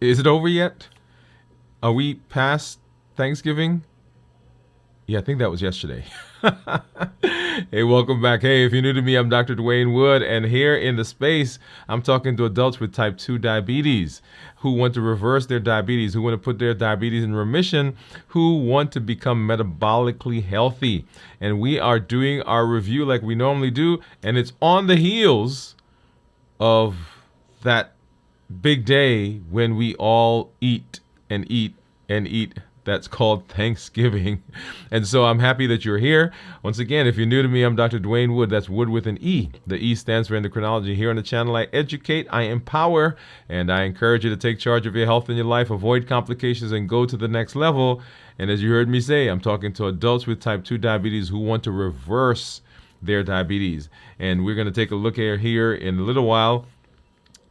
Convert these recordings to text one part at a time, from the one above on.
Is it over yet? Are we past Thanksgiving? Yeah, I think that was yesterday. Hey, welcome back. Hey, if you're new to me, I'm Dr. Dwain Woode, and here in the space, I'm talking to adults with type 2 diabetes who want to reverse their diabetes, who want to put their diabetes in remission, who want to become metabolically healthy. And we are doing our review like we normally do, and it's on the heels of that big day when we all eat and eat and eat. That's called Thanksgiving. And so I'm happy that you're here. Once again, if you're new to me, I'm Dr. Dwain Woode. That's Wood with an E. The E stands for endocrinology. Here on the channel, I educate, I empower, and I encourage you to take charge of your health and your life, avoid complications, and go to the next level. And as you heard me say, I'm talking to adults with type 2 diabetes who want to reverse their diabetes. And we're going to take a look here in a little while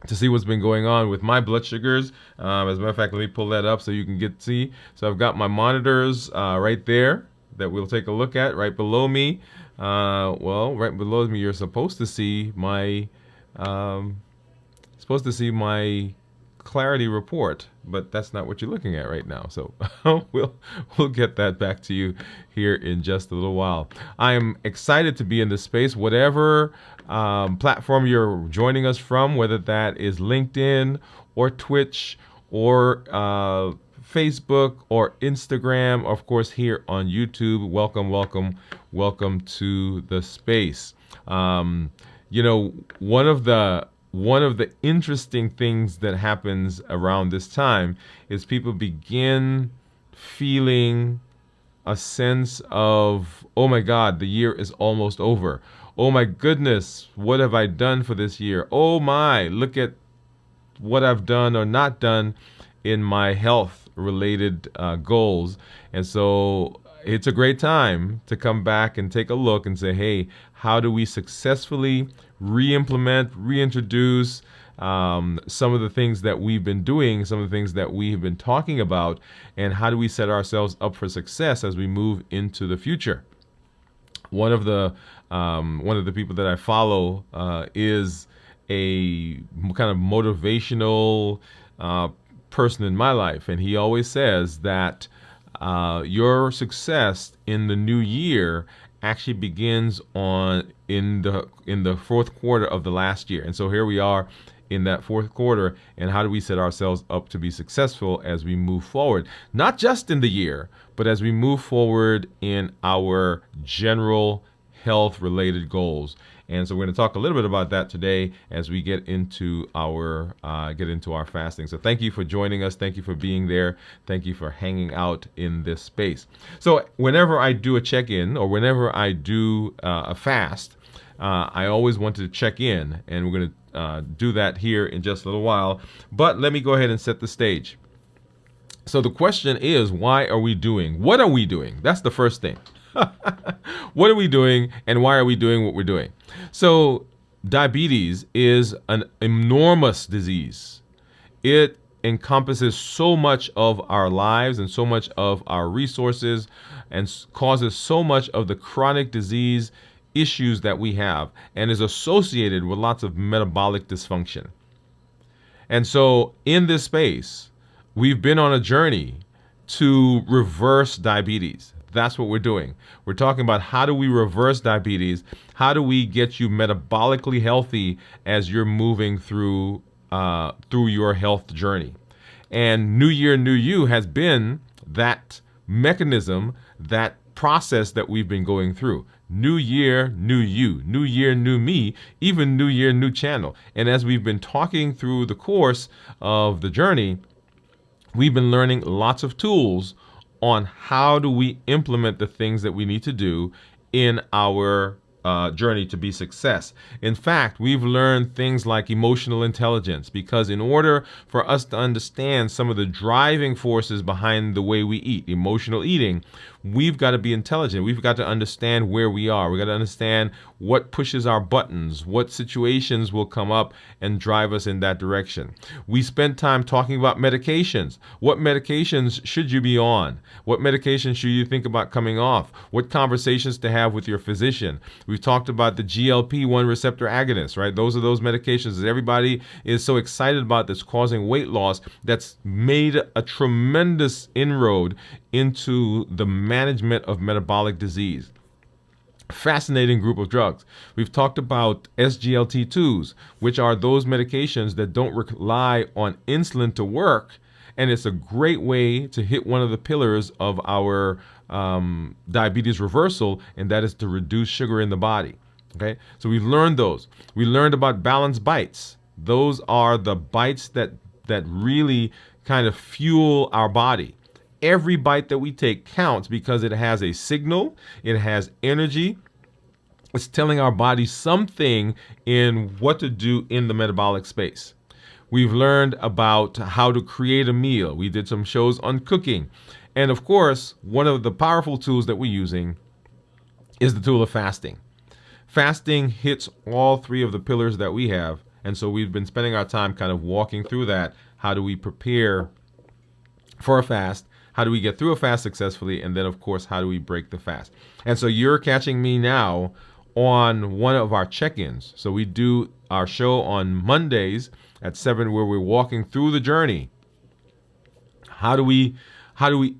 to see what's been going on with my blood sugars. As a matter of fact, let me pull that up so you can see. So I've got my monitors right there that we'll take a look at right below me. Right below me, you're supposed to see my clarity report, but that's not what you're looking at right now. So we'll get that back to you here in just a little while. I am excited to be in this space, whatever platform you're joining us from, whether that is LinkedIn or Twitch or Facebook or Instagram, of course here on YouTube. Welcome, welcome, welcome to the space. One of the interesting things that happens around this time is people begin feeling a sense of, oh my God, the year is almost over. Oh my goodness, what have I done for this year? Oh my, look at what I've done or not done in my health related goals. And so it's a great time to come back and take a look and say, hey, how do we successfully re-implement, reintroduce some of the things that we've been doing, some of the things that we have been talking about, and how do we set ourselves up for success as we move into the future? One of the people that I follow is a kind of motivational person in my life, and he always says that your success in the new year actually begins in the fourth quarter of the last year. And so here we are in that fourth quarter, and how do we set ourselves up to be successful as we move forward, not just in the year, but as we move forward in our general health related goals. And so we're going to talk a little bit about that today as we get into our fasting. So thank you for joining us. Thank you for being there. Thank you for hanging out in this space. So whenever I do a check-in or whenever I do a fast, I always want to check in, and we're going to do that here in just a little while. But let me go ahead and set the stage. So the question is, why are we doing? What are we doing? That's the first thing. What are we doing, and why are we doing what we're doing? So diabetes is an enormous disease. It encompasses so much of our lives and so much of our resources and causes so much of the chronic disease issues that we have, and is associated with lots of metabolic dysfunction. And so in this space, we've been on a journey to reverse diabetes. That's what we're doing. We're talking about how do we reverse diabetes? How do we get you metabolically healthy as you're moving through your health journey? And New Year, New You has been that mechanism, that process that we've been going through. New year, new you. New year, new me. Even new year, new channel. And as we've been talking through the course of the journey, we've been learning lots of tools on how do we implement the things that we need to do in our journey to be success. In fact, we've learned things like emotional intelligence, because in order for us to understand some of the driving forces behind the way we eat, emotional eating, we've got to be intelligent. We've got to understand where we are. We've got to understand what pushes our buttons, what situations will come up and drive us in that direction. We spent time talking about medications. What medications should you be on? What medications should you think about coming off? What conversations to have with your physician? We've talked about the GLP-1 receptor agonists, right? Those are those medications that everybody is so excited about that's causing weight loss, that's made a tremendous inroad into the management of metabolic disease. Fascinating group of drugs. We've talked about SGLT2s, which are those medications that don't rely on insulin to work, and it's a great way to hit one of the pillars of our diabetes reversal, and that is to reduce sugar in the body. Okay, so we've learned those. We learned about balanced bites. Those are the bites that really kind of fuel our body. Every bite that we take counts because it has a signal, it has energy. It's telling our body something in what to do in the metabolic space. We've learned about how to create a meal. We did some shows on cooking. And of course, one of the powerful tools that we're using is the tool of fasting. Fasting hits all three of the pillars that we have. And so we've been spending our time kind of walking through that. How do we prepare for a fast? How do we get through a fast successfully? And then, of course, how do we break the fast? And so you're catching me now on one of our check-ins. So we do our show on Mondays at 7 where we're walking through the journey. How do we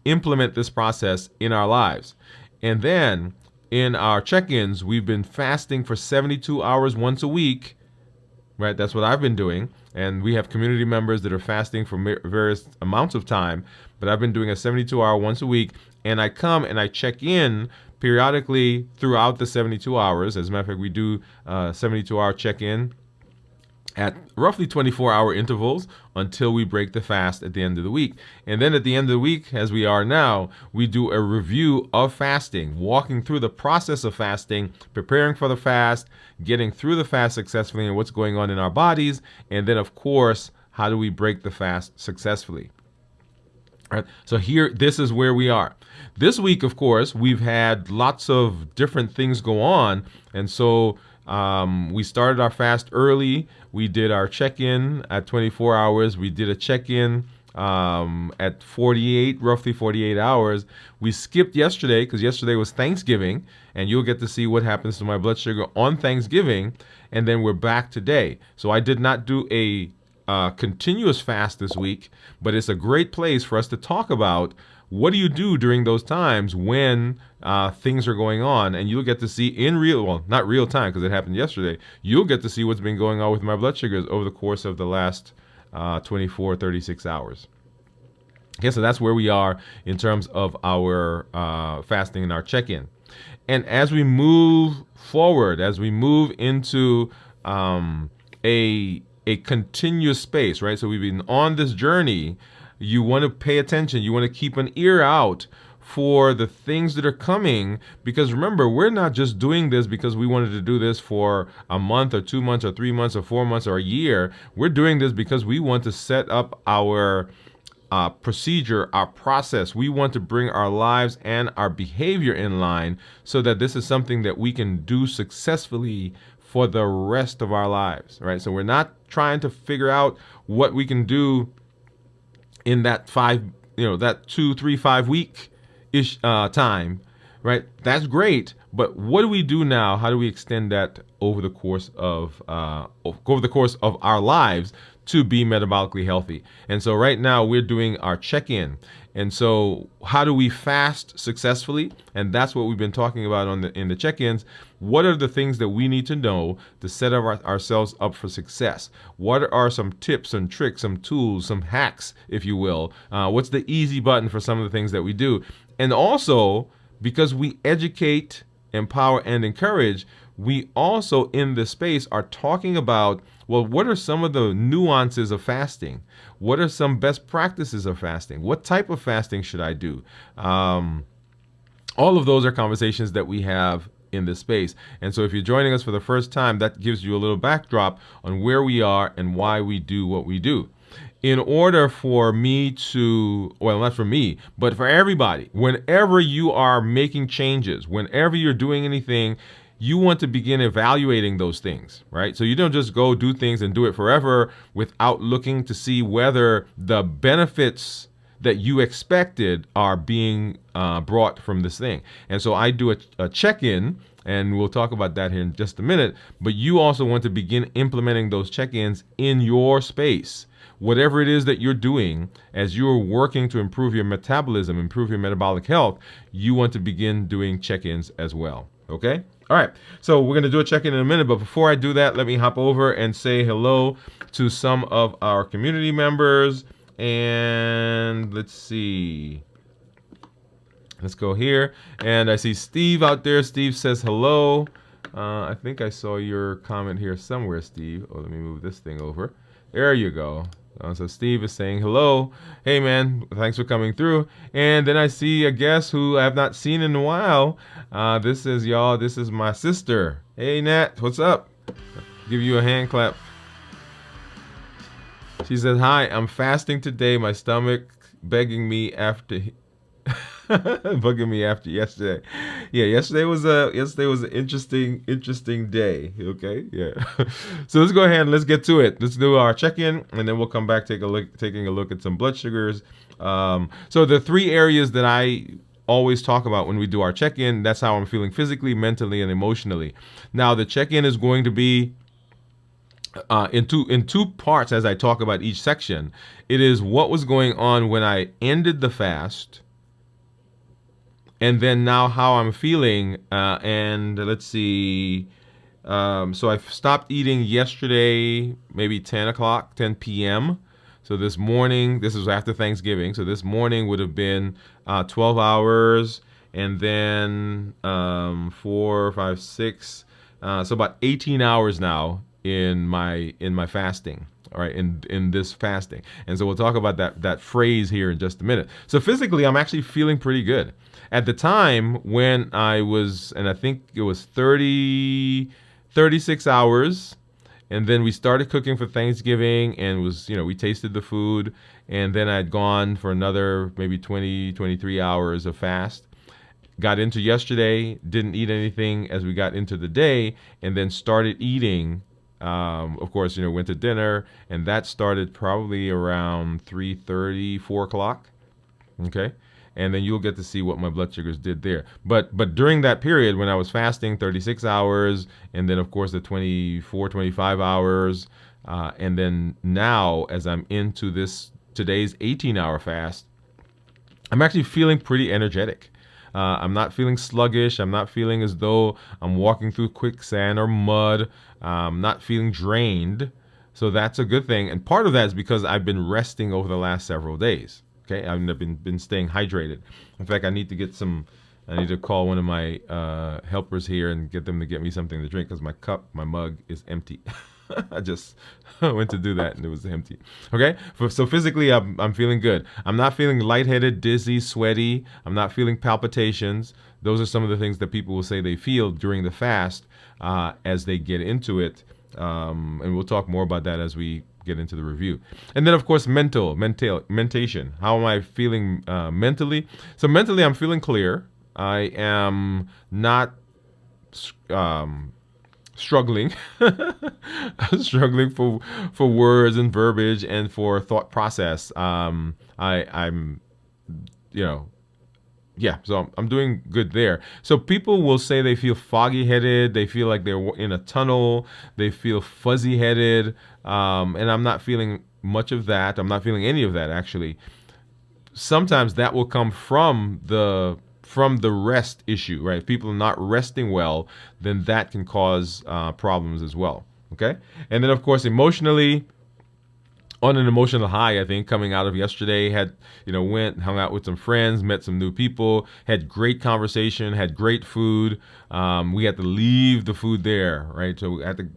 implement this process in our lives? And then in our check-ins, we've been fasting for 72 hours once a week. Right, that's what I've been doing, and we have community members that are fasting for various amounts of time, but I've been doing a 72-hour once a week, and I come and I check in periodically throughout the 72 hours. As a matter of fact, we do 72-hour check-in at roughly 24-hour intervals until we break the fast at the end of the week. And then at the end of the week, as we are now, we do a review of fasting, walking through the process of fasting, preparing for the fast, getting through the fast successfully and what's going on in our bodies. And then, of course, how do we break the fast successfully? All right, so here, this is where we are. This week, of course, we've had lots of different things go on. And so we started our fast early. We did our check-in at 24 hours. We did a check-in at roughly 48 hours. We skipped yesterday because yesterday was Thanksgiving, and you'll get to see what happens to my blood sugar on Thanksgiving. And then we're back today. So I did not do a continuous fast this week, but it's a great place for us to talk about what do you do during those times when things are going on, and you'll get to see not real time because it happened yesterday. You'll get to see what's been going on with my blood sugars over the course of the last 36 hours. Okay, so that's where we are in terms of our fasting and our check-in. And as we move forward, as we move into a continuous space, right? So we've been on this journey. You want to pay attention. You want to keep an ear out for the things that are coming, because remember, we're not just doing this because we wanted to do this for a month or 2 months or 3 months or 4 months or a year. We're doing this because we want to set up our procedure, our process. We want to bring our lives and our behavior in line so that this is something that we can do successfully for the rest of our lives, right? So we're not trying to figure out what we can do in that 2, 3, 5 week-ish time, right? That's great, but what do we do now? How do we extend that over the course of our lives to be metabolically healthy? And so right now we're doing our check-in. And so how do we fast successfully? And that's what we've been talking about in the check-ins. What are the things that we need to know to set ourselves up for success? What are some tips and tricks, some tools, some hacks, if you will? What's the easy button for some of the things that we do? And also, because we educate, empower, and encourage, we also in this space are talking about, well, what are some of the nuances of fasting? What are some best practices of fasting? What type of fasting should I do? All of those are conversations that we have in this space. And so if you're joining us for the first time, that gives you a little backdrop on where we are and why we do what we do. In order for me to, well, not for me, but for everybody, whenever you are making changes, whenever you're doing anything, you want to begin evaluating those things, right? So you don't just go do things and do it forever without looking to see whether the benefits that you expected are being brought from this thing. And so I do a check-in, and we'll talk about that here in just a minute. But you also want to begin implementing those check-ins in your space. Whatever it is that you're doing, as you're working to improve your metabolism, improve your metabolic health, you want to begin doing check-ins as well. Okay? All right. So we're going to do a check-in in a minute. But before I do that, let me hop over and say hello to some of our community members. And let's see. Let's go here. And I see Steve out there. Steve says hello. I think I saw your comment here somewhere, Steve. Oh, let me move this thing over. There you go. So Steve is saying hello. Hey, man, thanks for coming through. And then I see a guest who I have not seen in a while. This is my sister. Hey, Nat, what's up? Give you a hand clap. She says, hi, I'm fasting today. My stomach bugging me after yesterday. Yeah, yesterday was an interesting day. Okay, yeah. So let's go ahead and let's get to it. Let's do our check-in, and then we'll come back taking a look at some blood sugars. So the three areas that I always talk about when we do our check-in, that's how I'm feeling physically, mentally, and emotionally. Now the check-in is going to be in two parts as I talk about each section. It is what was going on when I ended the fast, and then now how I'm feeling. And let's see. So I stopped eating yesterday, maybe 10 p.m. So this morning, this is after Thanksgiving. So this morning would have been 12 hours, and then 4, 5, 6. So about 18 hours now in my fasting, all right, in this fasting. And so we'll talk about that phrase here in just a minute. So physically, I'm actually feeling pretty good. At the time when I was, and I think it was 36 hours, and then we started cooking for Thanksgiving, and we tasted the food, and then I'd gone for another maybe 23 hours of fast. Got into yesterday, didn't eat anything as we got into the day, and then started eating. Of course, went to dinner, and that started probably around 3:30, 4 o'clock. Okay. And then you'll get to see what my blood sugars did there. But during that period when I was fasting 36 hours, and then of course the 24, 25 hours, and then now as I'm into today's 18-hour fast, I'm actually feeling pretty energetic. I'm not feeling sluggish. I'm not feeling as though I'm walking through quicksand or mud. I'm not feeling drained. So that's a good thing. And part of that is because I've been resting over the last several days. Okay, I've been staying hydrated. In fact, I need to call one of my helpers here and get them to get me something to drink, because my mug is empty. I just went to do that and it was empty. Okay, so physically I'm feeling good. I'm not feeling lightheaded, dizzy, sweaty. I'm not feeling palpitations. Those are some of the things that people will say they feel during the fast as they get into it. And we'll talk more about that as we get into the review. And then of course mentation. How am I feeling mentally? So mentally I'm feeling clear. I am not struggling for words and verbiage and for thought process. So I'm doing good there. So people will say they feel foggy-headed, they feel like they're in a tunnel, they feel fuzzy-headed, and I'm not feeling much of that. I'm not feeling any of that, actually. Sometimes that will come from the rest issue, right? If people are not resting well, then that can cause problems as well, okay? And then, of course, emotionally, on an emotional high, I think, coming out of yesterday, hung out with some friends, met some new people, had great conversation, had great food. We had to leave the food there, right? So we had to,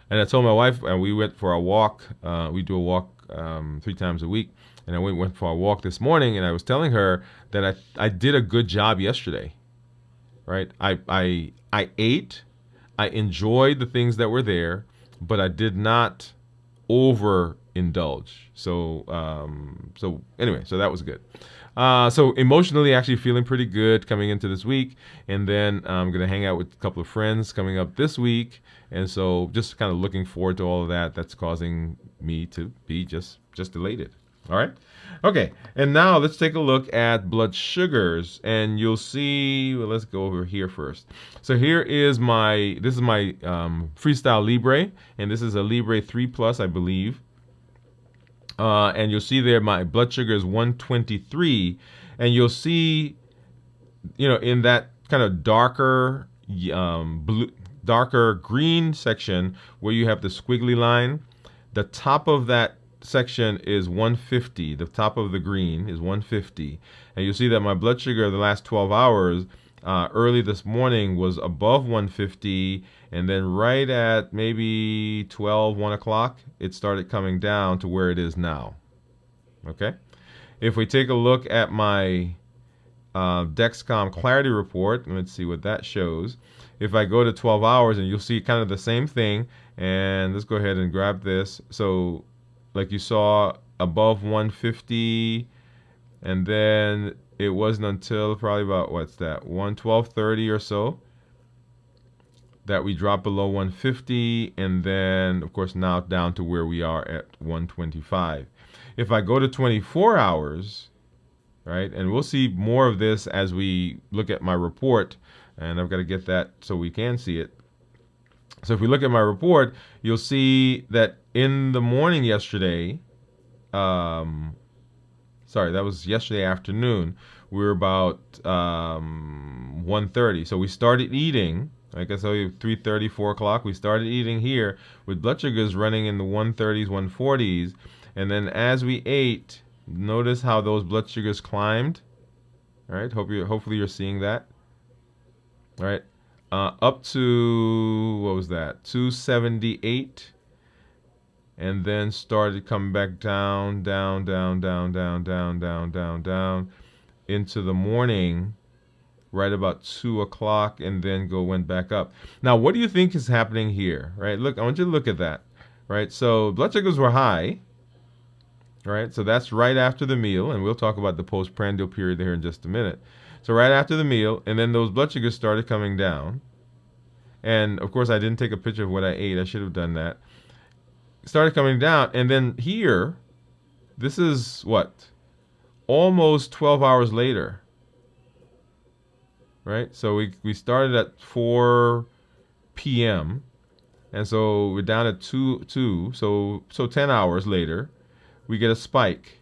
And I told my wife, and we went for a walk. We do a walk 3 times a week. And I went for a walk this morning, and I was telling her that I did a good job yesterday, right? I ate, I enjoyed the things that were there, but I did not overindulge. So anyway, so that was good. So emotionally, actually feeling pretty good coming into this week, and then I'm gonna hang out with a couple of friends coming up this week, and so just kind of looking forward to all of that. That's causing me to be just elated. All right. Okay. And now let's take a look at blood sugars, and you'll see. Well, let's go over here first. So here is my. This is my Freestyle Libre, and this is a Libre 3 Plus, I believe. And you'll see there my blood sugar is 123, and you'll see, in that kind of darker darker green section where you have the squiggly line, the top of that section is 150. The top of the green is 150, and you'll see that my blood sugar the last 12 hours early this morning was above 150, and then right at maybe 1 o'clock, it started coming down to where it is now. Okay? If we take a look at my Dexcom Clarity Report, let's see what that shows. If I go to 12 hours, and you'll see kind of the same thing, and let's go ahead and grab this. So, like you saw, above 150, and then it wasn't until probably about, 12:30 or so, that we dropped below 150, and then of course now down to where we are at 125. If I go to 24 hours, right, and we'll see more of this as we look at my report, and I've got to get that so we can see it. So if we look at my report, you'll see that in the morning yesterday, sorry, that was yesterday afternoon, we were about 130. So we started eating, like I saw you, 3:30, 4 o'clock, we started eating here with blood sugars running in the 130s, 140s. And then as we ate, notice how those blood sugars climbed. All right, hopefully you're seeing that. All right, up to, what was that, 278, and then started coming back down into the morning, right about 2 o'clock, and then went back up. Now, what do you think is happening here? Right, look, I want you to look at that. Right, so blood sugars were high. Right, so that's right after the meal, and we'll talk about the postprandial period here in just a minute. So right after the meal, and then those blood sugars started coming down. And of course, I didn't take a picture of what I ate. I should have done that. Started coming down, and then here, this is what? Almost 12 hours later. Right? So we started at 4 p.m. And so we're down at 2, so 10 hours later, we get a spike,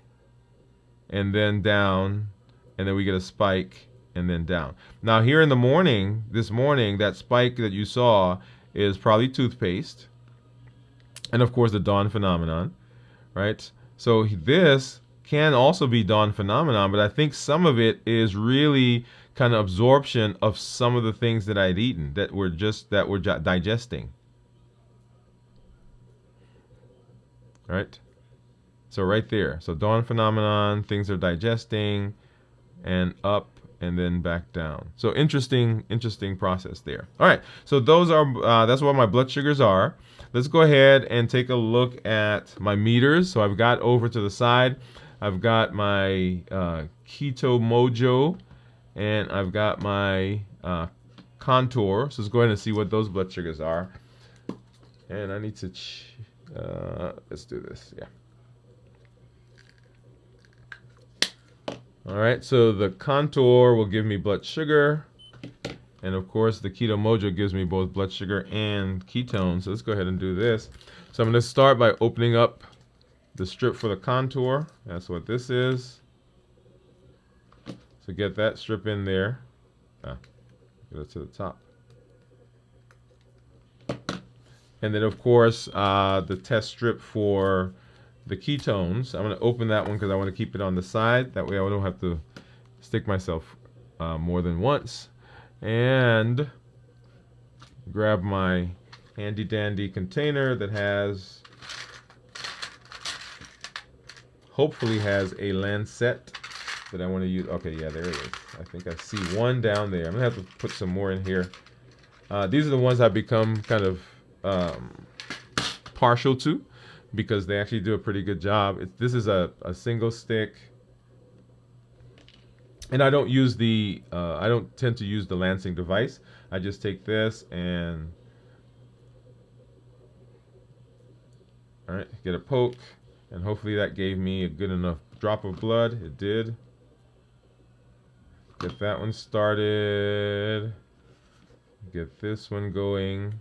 and then down, and then we get a spike, and then down. Now here in the morning, this morning, that spike that you saw is probably toothpaste, and of course the dawn phenomenon, right? So this can also be dawn phenomenon, but I think some of it is really kind of absorption of some of the things that I'd eaten that were digesting. All right? So right there. So dawn phenomenon, things are digesting, and up, and then back down. So interesting process there. All right. So those are that's what my blood sugars are. Let's go ahead and take a look at my meters. So I've got over to the side, I've got my Keto Mojo, and I've got my Contour. So let's go ahead and see what those blood sugars are. And I need to let's do this. Yeah. All right, so the Contour will give me blood sugar, and of course the Keto Mojo gives me both blood sugar and ketones. So let's go ahead and do this. So I'm going to start by opening up the strip for the Contour. That's what this is. So get that strip in there. Get it to the top. And then of course the test strip for the ketones. I'm going to open that one because I want to keep it on the side. That way I don't have to stick myself more than once. And grab my handy dandy container that hopefully has a lancet that I want to use. Okay, yeah, there it is. I think I see one down there. I'm going to have to put some more in here. These are the ones I've become kind of partial to. because they actually do a pretty good job. This is a single stick, and I don't use I don't tend to use the lancing device. I just take this and, all right, get a poke, and hopefully that gave me a good enough drop of blood. It did. Get that one started. Get this one going.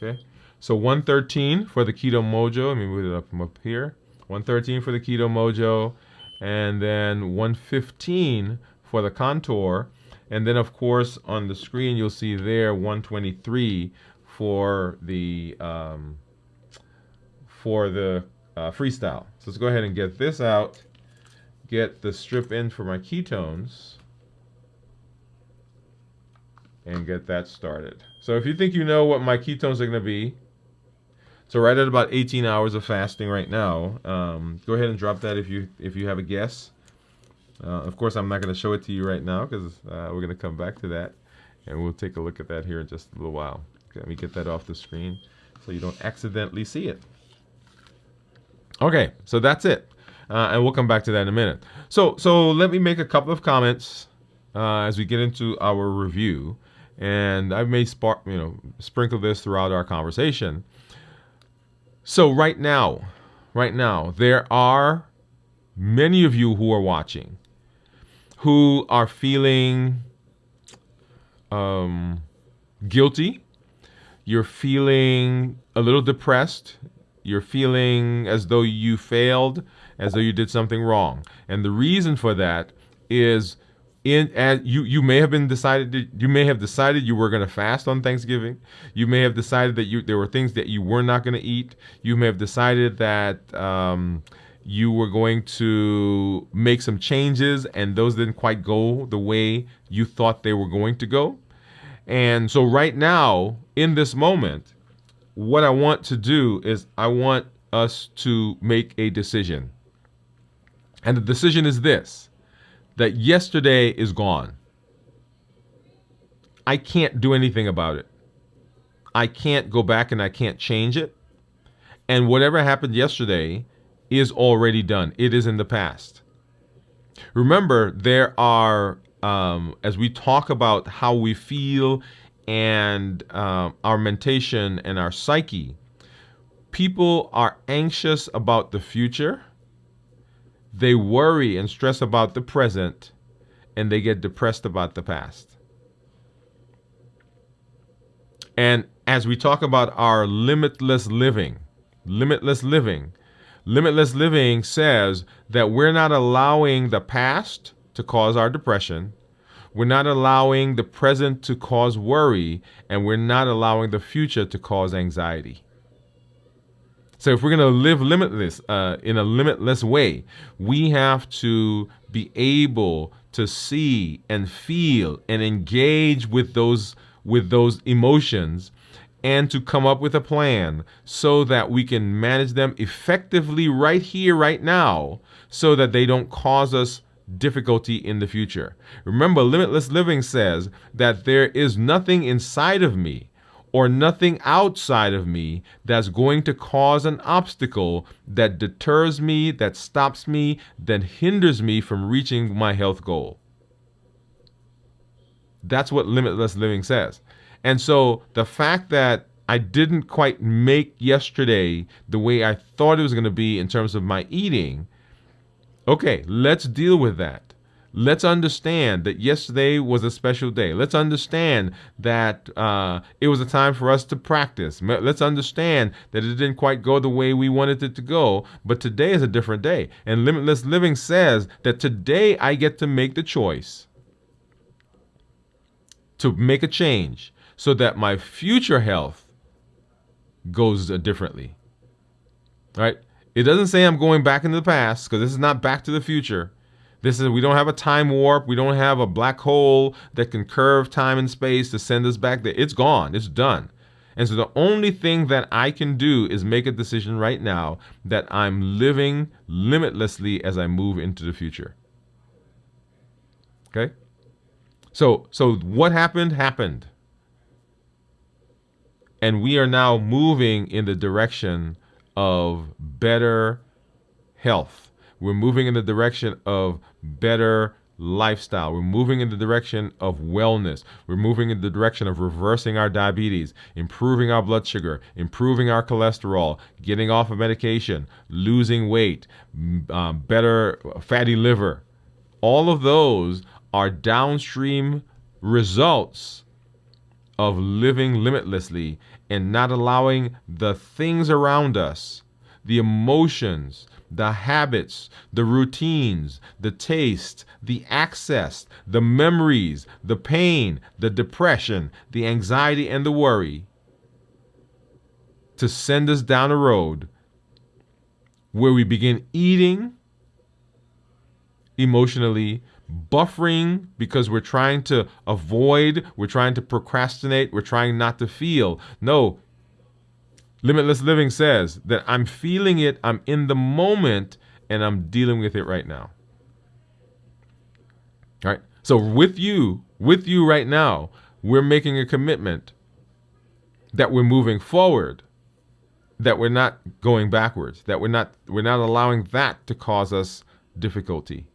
Okay. So 113 for the Keto Mojo. Let me move it up from up here. 113 for the Keto Mojo. And then 115 for the Contour. And then, of course, on the screen, you'll see there 123 for the Freestyle. So let's go ahead and get this out. Get the strip in for my ketones. And get that started. So if you think you know what my ketones are going to be, so right at about 18 hours of fasting right now, go ahead and drop that if you have a guess. Of course, I'm not going to show it to you right now because we're going to come back to that, and we'll take a look at that here in just a little while. Okay, let me get that off the screen so you don't accidentally see it. Okay, so that's it, and we'll come back to that in a minute. So let me make a couple of comments as we get into our review, and I may sprinkle this throughout our conversation. So right now, there are many of you who are watching who are feeling guilty. You're feeling a little depressed. You're feeling as though you failed, as though you did something wrong. And the reason for that is you may have decided you were going to fast on Thanksgiving. You may have decided that there were things that you were not going to eat. You may have decided that you were going to make some changes, and those didn't quite go the way you thought they were going to go. And so right now, in this moment, what I want to do is I want us to make a decision. And the decision is this: that yesterday is gone. I can't do anything about it. I can't go back and I can't change it. And whatever happened yesterday is already done. It is in the past. Remember, there are, as we talk about how we feel and our mentation and our psyche, people are anxious about the future. They worry and stress about the present, and they get depressed about the past. And as we talk about our limitless living says that we're not allowing the past to cause our depression. We're not allowing the present to cause worry, and we're not allowing the future to cause anxiety. So if we're going to live limitless in a limitless way, we have to be able to see and feel and engage with those emotions, and to come up with a plan so that we can manage them effectively right here, right now, so that they don't cause us difficulty in the future. Remember, limitless living says that there is nothing inside of me or nothing outside of me that's going to cause an obstacle that deters me, that stops me, that hinders me from reaching my health goal. That's what limitless living says. And so the fact that I didn't quite make yesterday the way I thought it was going to be in terms of my eating, okay, let's deal with that. Let's understand that yesterday was a special day. Let's understand that it was a time for us to practice. Let's understand that it didn't quite go the way we wanted it to go, but today is a different day. And limitless living says that today I get to make the choice to make a change so that my future health goes differently. Right? It doesn't say I'm going back into the past, because this is not Back to the Future. We don't have a time warp. We don't have a black hole that can curve time and space to send us back there. It's gone. It's done. And so the only thing that I can do is make a decision right now that I'm living limitlessly as I move into the future. Okay? So what happened. And we are now moving in the direction of better health. We're moving in the direction of better lifestyle. We're moving in the direction of wellness. We're moving in the direction of reversing our diabetes, improving our blood sugar, improving our cholesterol, getting off of medication, losing weight, better fatty liver. All of those are downstream results of living limitlessly and not allowing the things around us, the emotions, the habits, the routines, the taste, the access, the memories, the pain, the depression, the anxiety, and the worry to send us down a road where we begin eating emotionally, buffering because we're trying to avoid, we're trying to procrastinate, we're trying not to feel. No, Limitless Living says that I'm feeling it, I'm in the moment, and I'm dealing with it right now. All right. So with you right now, we're making a commitment that we're moving forward, that we're not going backwards, that we're not allowing that to cause us difficulty.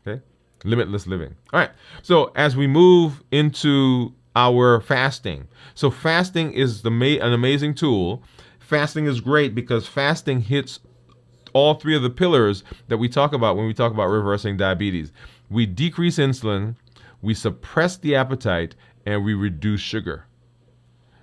Okay? Limitless living. All right. So as we move into our fasting. So fasting is an amazing tool. Fasting is great because fasting hits all three of the pillars that we talk about when we talk about reversing diabetes. We decrease insulin, we suppress the appetite, and we reduce sugar.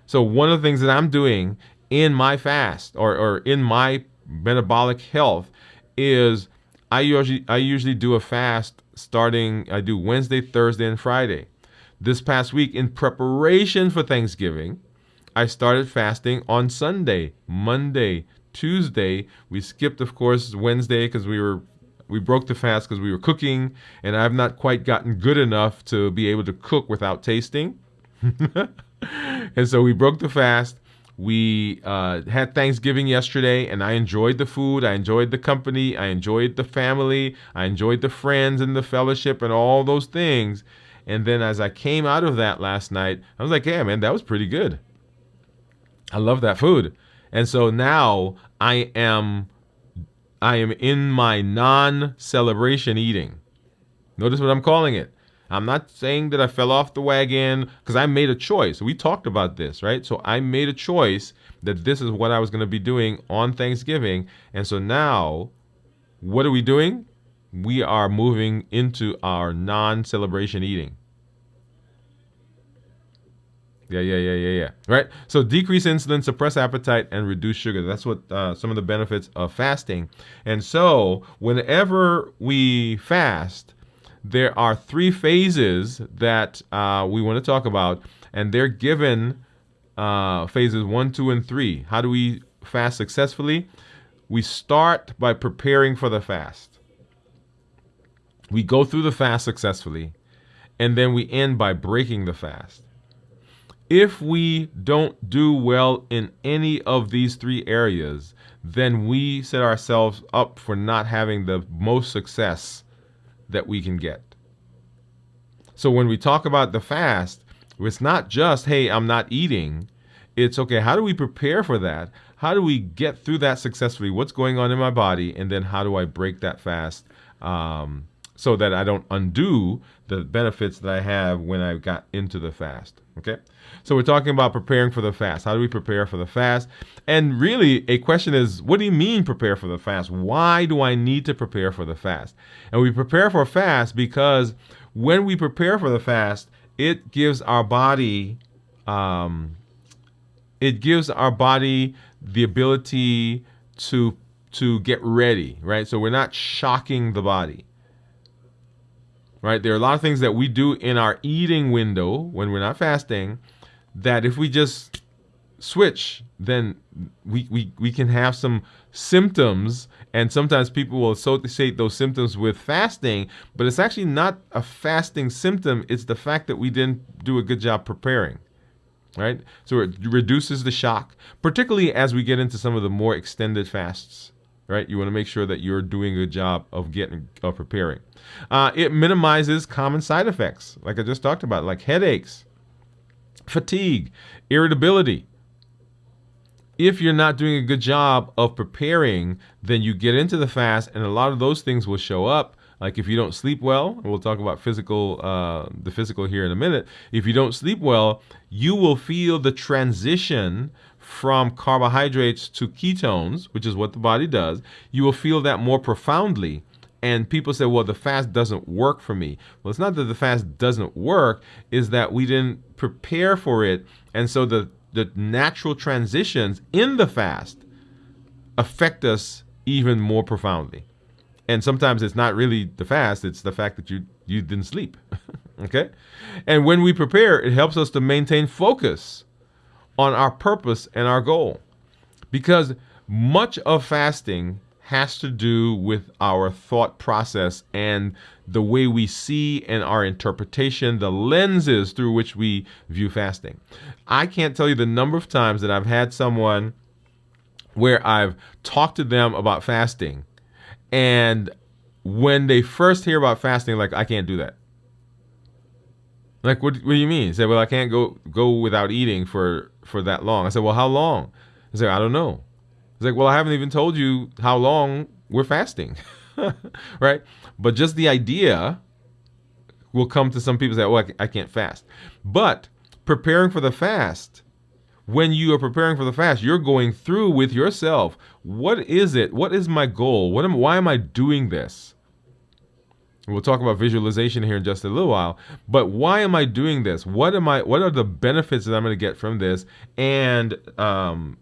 So one of the things that I'm doing in my fast or in my metabolic health is I usually do a fast I do Wednesday, Thursday, and Friday. This past week, in preparation for Thanksgiving, I started fasting on Sunday, Monday, Tuesday. We skipped, of course, Wednesday because we broke the fast because we were cooking, and I've not quite gotten good enough to be able to cook without tasting. And so we broke the fast. We had Thanksgiving yesterday, and I enjoyed the food. I enjoyed the company. I enjoyed the family. I enjoyed the friends and the fellowship and all those things. And then as I came out of that last night, I was like, yeah, man, that was pretty good. I love that food. And so now I am in my non-celebration eating. Notice what I'm calling it. I'm not saying that I fell off the wagon because I made a choice. We talked about this, right? So I made a choice that this is what I was going to be doing on Thanksgiving. And so now, what are we doing? We are moving into our non-celebration eating. Yeah. Right? So decrease insulin, suppress appetite, and reduce sugar. That's what some of the benefits of fasting. And so whenever we fast, there are 3 phases that we want to talk about, and they're given phases 1, 2, and 3. How do we fast successfully? We start by preparing for the fast. We go through the fast successfully, and then we end by breaking the fast. If we don't do well in any of these 3 areas, then we set ourselves up for not having the most success that we can get. So when we talk about the fast, it's not just, hey, I'm not eating. It's, okay, how do we prepare for that? How do we get through that successfully? What's going on in my body? And then how do I break that fast so that I don't undo the benefits that I have when I got into the fast? Okay? So we're talking about preparing for the fast. How do we prepare for the fast? And really, a question is, what do you mean prepare for the fast? Why do I need to prepare for the fast? And we prepare for a fast because when we prepare for the fast, it gives our body the ability to get ready, right? So we're not shocking the body. Right? There are a lot of things that we do in our eating window when we're not fasting that if we just switch, then we can have some symptoms, and sometimes people will associate those symptoms with fasting, but it's actually not a fasting symptom. It's the fact that we didn't do a good job preparing. Right? So it reduces the shock, particularly as we get into some of the more extended fasts. Right? You want to make sure that you're doing a good job of preparing. It minimizes common side effects, like I just talked about, like headaches, fatigue, irritability. If you're not doing a good job of preparing, then you get into the fast, and a lot of those things will show up. Like if you don't sleep well, and we'll talk about the physical here in a minute. If you don't sleep well, you will feel the transition from carbohydrates to ketones, which is what the body does. You will feel that more profoundly. And people say, well, the fast doesn't work for me. Well, it's not that the fast doesn't work, is that we didn't prepare for it. And so the natural transitions in the fast affect us even more profoundly. And sometimes it's not really the fast, it's the fact that you didn't sleep. Okay? And when we prepare, it helps us to maintain focus on our purpose and our goal. Because much of fasting has to do with our thought process and the way we see and our interpretation, the lenses through which we view fasting. I can't tell you the number of times that I've had someone where I've talked to them about fasting, and when they first hear about fasting, like, I can't do that. Like, what do you mean? He said, well, I can't go without eating for that long. I said, well, how long? He said, I don't know. It's like, well, I haven't even told you how long we're fasting, right? But just the idea will come to some people say, oh, I can't fast. But preparing for the fast, when you are preparing for the fast, you're going through with yourself, what is it? What is my goal? Why am I doing this? We'll talk about visualization here in just a little while, but why am I doing this? What are the benefits that I'm going to get from this? And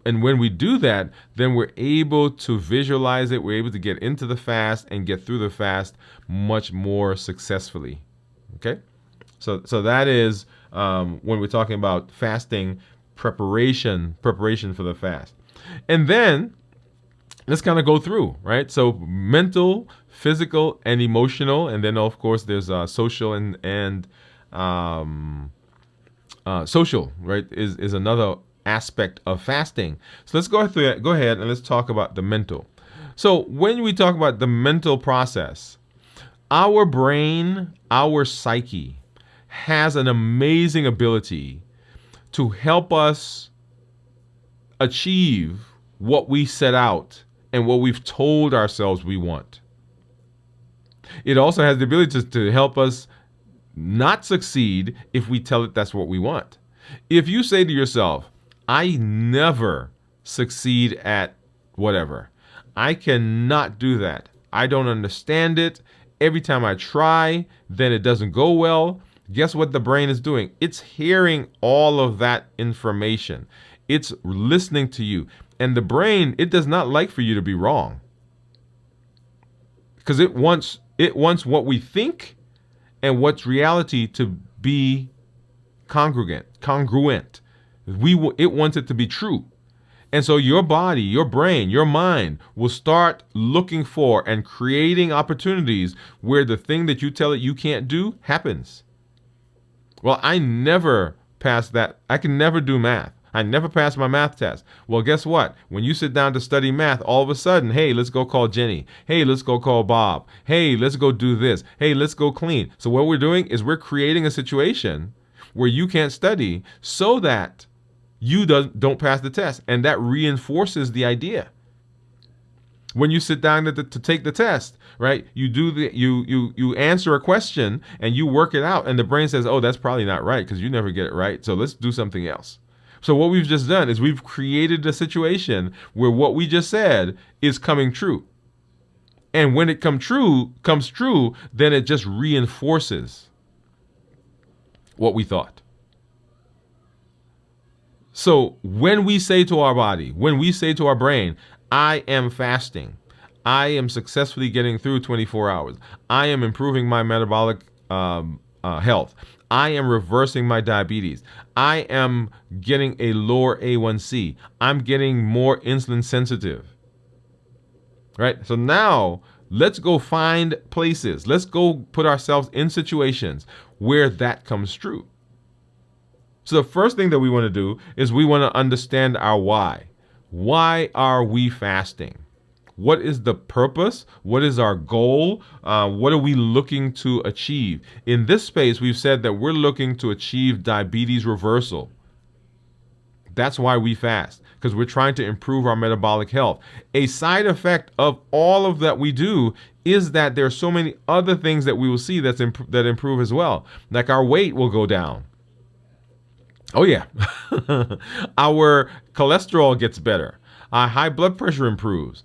when we do that, then we're able to visualize it. We're able to get into the fast and get through the fast much more successfully. Okay, so that is when we're talking about fasting preparation for the fast, and then let's kind of go through, right? So mental, physical, and emotional, and then of course there's social and social, right? Is another aspect of fasting. So let's go ahead and let's talk about the mental. So when we talk about the mental process, our brain, our psyche, has an amazing ability to help us achieve what we set out and what we've told ourselves we want. It also has the ability to help us not succeed if we tell it that's what we want. If you say to yourself, I never succeed at whatever, I cannot do that, I don't understand it, every time I try, then it doesn't go well, guess what the brain is doing? It's hearing all of that information. It's listening to you. And the brain, it does not like for you to be wrong. Because it wants what we think and what's reality to be congruent. It wants it to be true. And so your body, your brain, your mind will start looking for and creating opportunities where the thing that you tell it you can't do happens. Well, I never pass that. I can never do math. I never passed my math test. Well, guess what? When you sit down to study math, all of a sudden, hey, let's go call Jenny. Hey, let's go call Bob. Hey, let's go do this. Hey, let's go clean. So what we're doing is we're creating a situation where you can't study so that you don't pass the test. And that reinforces the idea. When you sit down to take the test, right? You answer a question and you work it out, and the brain says, oh, that's probably not right because you never get it right. So let's do something else. So what we've just done is we've created a situation where what we just said is coming true. And when it comes true, then it just reinforces what we thought. So when we say to our body, when we say to our brain, I am fasting, I am successfully getting through 24 hours, I am improving my metabolic health, I am reversing my diabetes, I am getting a lower A1C, I'm getting more insulin sensitive, right? So now let's go find places, let's go put ourselves in situations where that comes true. So the first thing that we want to do is we want to understand our why. Why are we fasting? What is the purpose? What is our goal? What are we looking to achieve? In this space, we've said that we're looking to achieve diabetes reversal. That's why we fast, because we're trying to improve our metabolic health. A side effect of all of that we do is that there are so many other things that we will see that improve as well. Like our weight will go down. Oh yeah. Our cholesterol gets better. Our high blood pressure improves.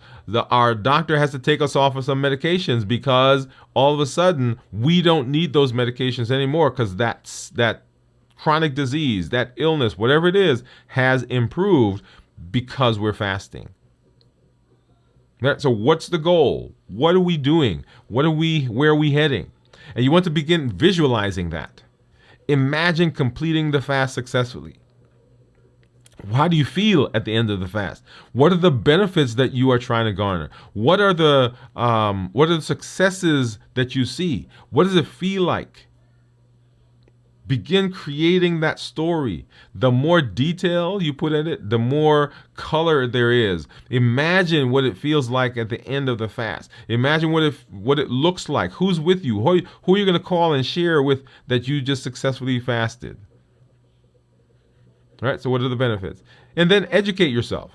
Our doctor has to take us off of some medications because all of a sudden we don't need those medications anymore, because that chronic disease, that illness, whatever it is, has improved because we're fasting. Right? So what's the goal? What are we doing? Where are we heading? And you want to begin visualizing that. Imagine completing the fast successfully. How do you feel at the end of the fast? What are the benefits that you are trying to garner? What are the successes that you see? What does it feel like? Begin creating that story. The more detail you put in it, the more color there is. Imagine what it feels like at the end of the fast. Imagine what it looks like. Who's with you? Who are you going to call and share with that you just successfully fasted? All right, so what are the benefits? And then educate yourself.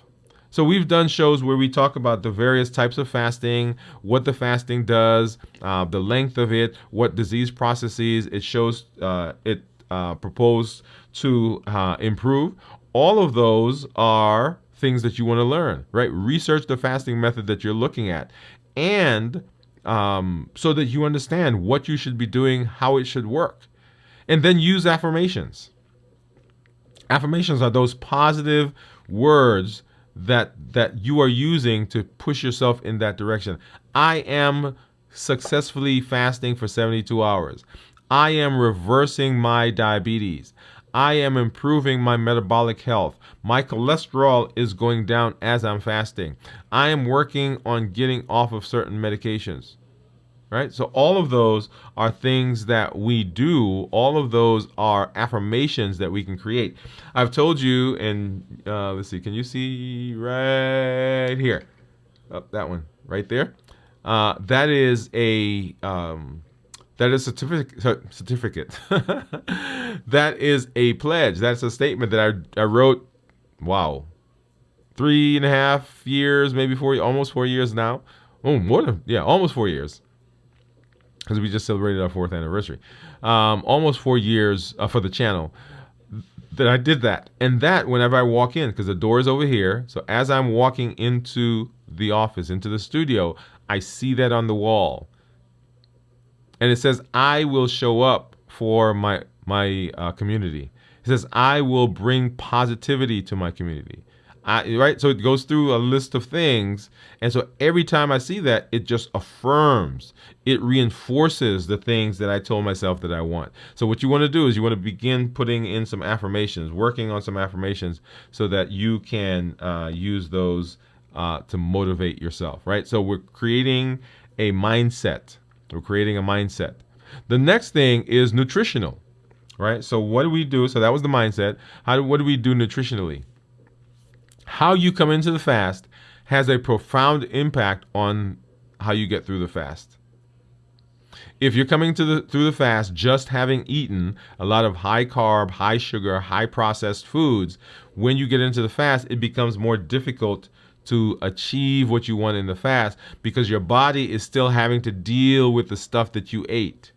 So we've done shows where we talk about the various types of fasting, what the fasting does, the length of it, what disease processes it shows proposed to improve. All of those are things that you want to learn, right? Research the fasting method that you're looking at, and so that you understand what you should be doing, how it should work. And then use affirmations. Affirmations are those positive words that you are using to push yourself in that direction. I am successfully fasting for 72 hours. I am reversing my diabetes. I am improving my metabolic health. My cholesterol is going down as I'm fasting. I am working on getting off of certain medications. Right? So all of those are things that we do. All of those are affirmations that we can create. I've told you, and let's see, can you see right here? Oh, that one right there. That is a certificate. That is a pledge. That's a statement that I wrote. Wow, 3.5 years, maybe 4, almost 4 years now. Oh, almost 4 years. Because we just celebrated our 4th anniversary. Almost 4 years for the channel that I did that. And that whenever I walk in, because the door is over here. So as I'm walking into the office, into the studio, I see that on the wall. And it says, I will show up for my community. It says, I will bring positivity to my community. Right? So it goes through a list of things. And so every time I see that, it just affirms. It reinforces the things that I told myself that I want. So what you want to do is you want to begin putting in some affirmations, working on some affirmations so that you can use those to motivate yourself, right? So we're creating a mindset. The next thing is nutritional, right? So what do we do? So that was the mindset. What do we do nutritionally? How you come into the fast has a profound impact on how you get through the fast. If you're coming through the fast just having eaten a lot of high carb, high sugar, high processed foods, when you get into the fast, it becomes more difficult to achieve what you want in the fast because your body is still having to deal with the stuff that you ate.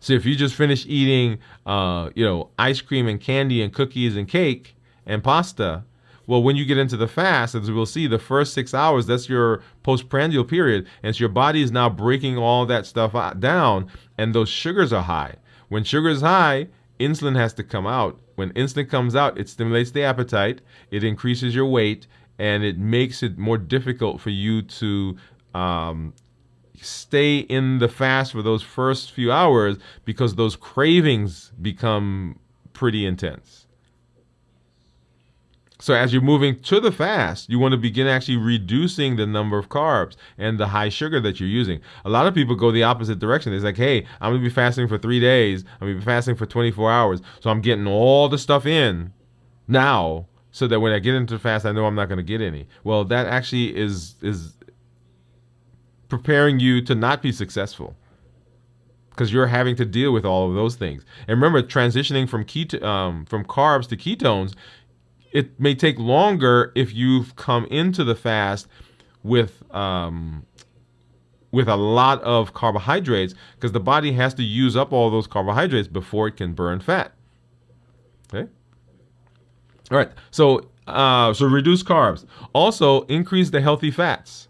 So if you just finish eating, ice cream and candy and cookies and cake and pasta, well, when you get into the fast, as we'll see, the first 6 hours, that's your postprandial period. And so your body is now breaking all that stuff down, and those sugars are high. When sugar is high, insulin has to come out. When insulin comes out, it stimulates the appetite, it increases your weight, and it makes it more difficult for you to stay in the fast for those first few hours because those cravings become pretty intense. So as you're moving to the fast, you want to begin actually reducing the number of carbs and the high sugar that you're using. A lot of people go the opposite direction. It's like, hey, I'm going to be fasting for 3 days. I'm going to be fasting for 24 hours. So I'm getting all the stuff in now so that when I get into the fast, I know I'm not going to get any. Well, that actually is preparing you to not be successful, because you're having to deal with all of those things. And remember, transitioning from from carbs to ketones, it may take longer if you've come into the fast with a lot of carbohydrates, because the body has to use up all those carbohydrates before it can burn fat. Okay. All right. So reduce carbs. Also, increase the healthy fats.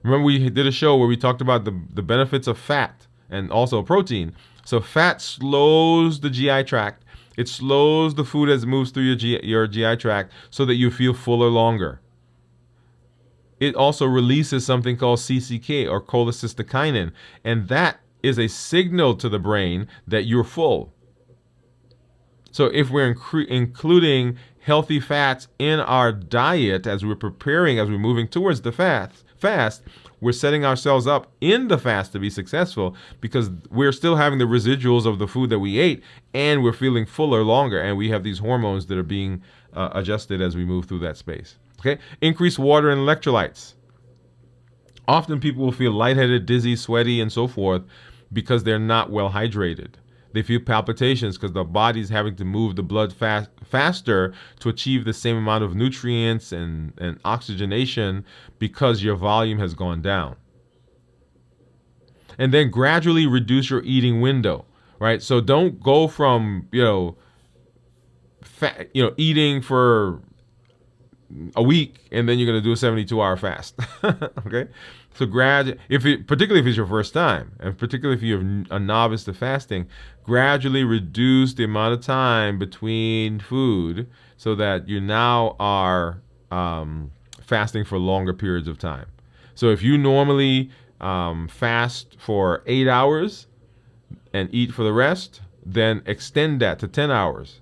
Remember, we did a show where we talked about the benefits of fat and also protein. So fat slows the GI tract. It slows the food as it moves through your GI tract so that you feel fuller longer. It also releases something called CCK, or cholecystokinin, and that is a signal to the brain that you're full. So if we're including healthy fats in our diet as we're moving towards the fast, we're setting ourselves up in the fast to be successful, because we're still having the residuals of the food that we ate, and we're feeling fuller longer, and we have these hormones that are being adjusted as we move through that space. Okay, increase water and electrolytes. Often people will feel lightheaded, dizzy, sweaty, and so forth because they're not well hydrated. They feel palpitations because the body's having to move the blood faster to achieve the same amount of nutrients and oxygenation, because your volume has gone down. And then gradually reduce your eating window, right? So don't go from, eating for a week and then you're going to do a 72-hour fast. Okay, so particularly if it's your first time, and particularly if you're a novice to fasting, gradually reduce the amount of time between food so that you now are fasting for longer periods of time. So if you normally fast for 8 hours and eat for the rest, then extend that to 10 hours.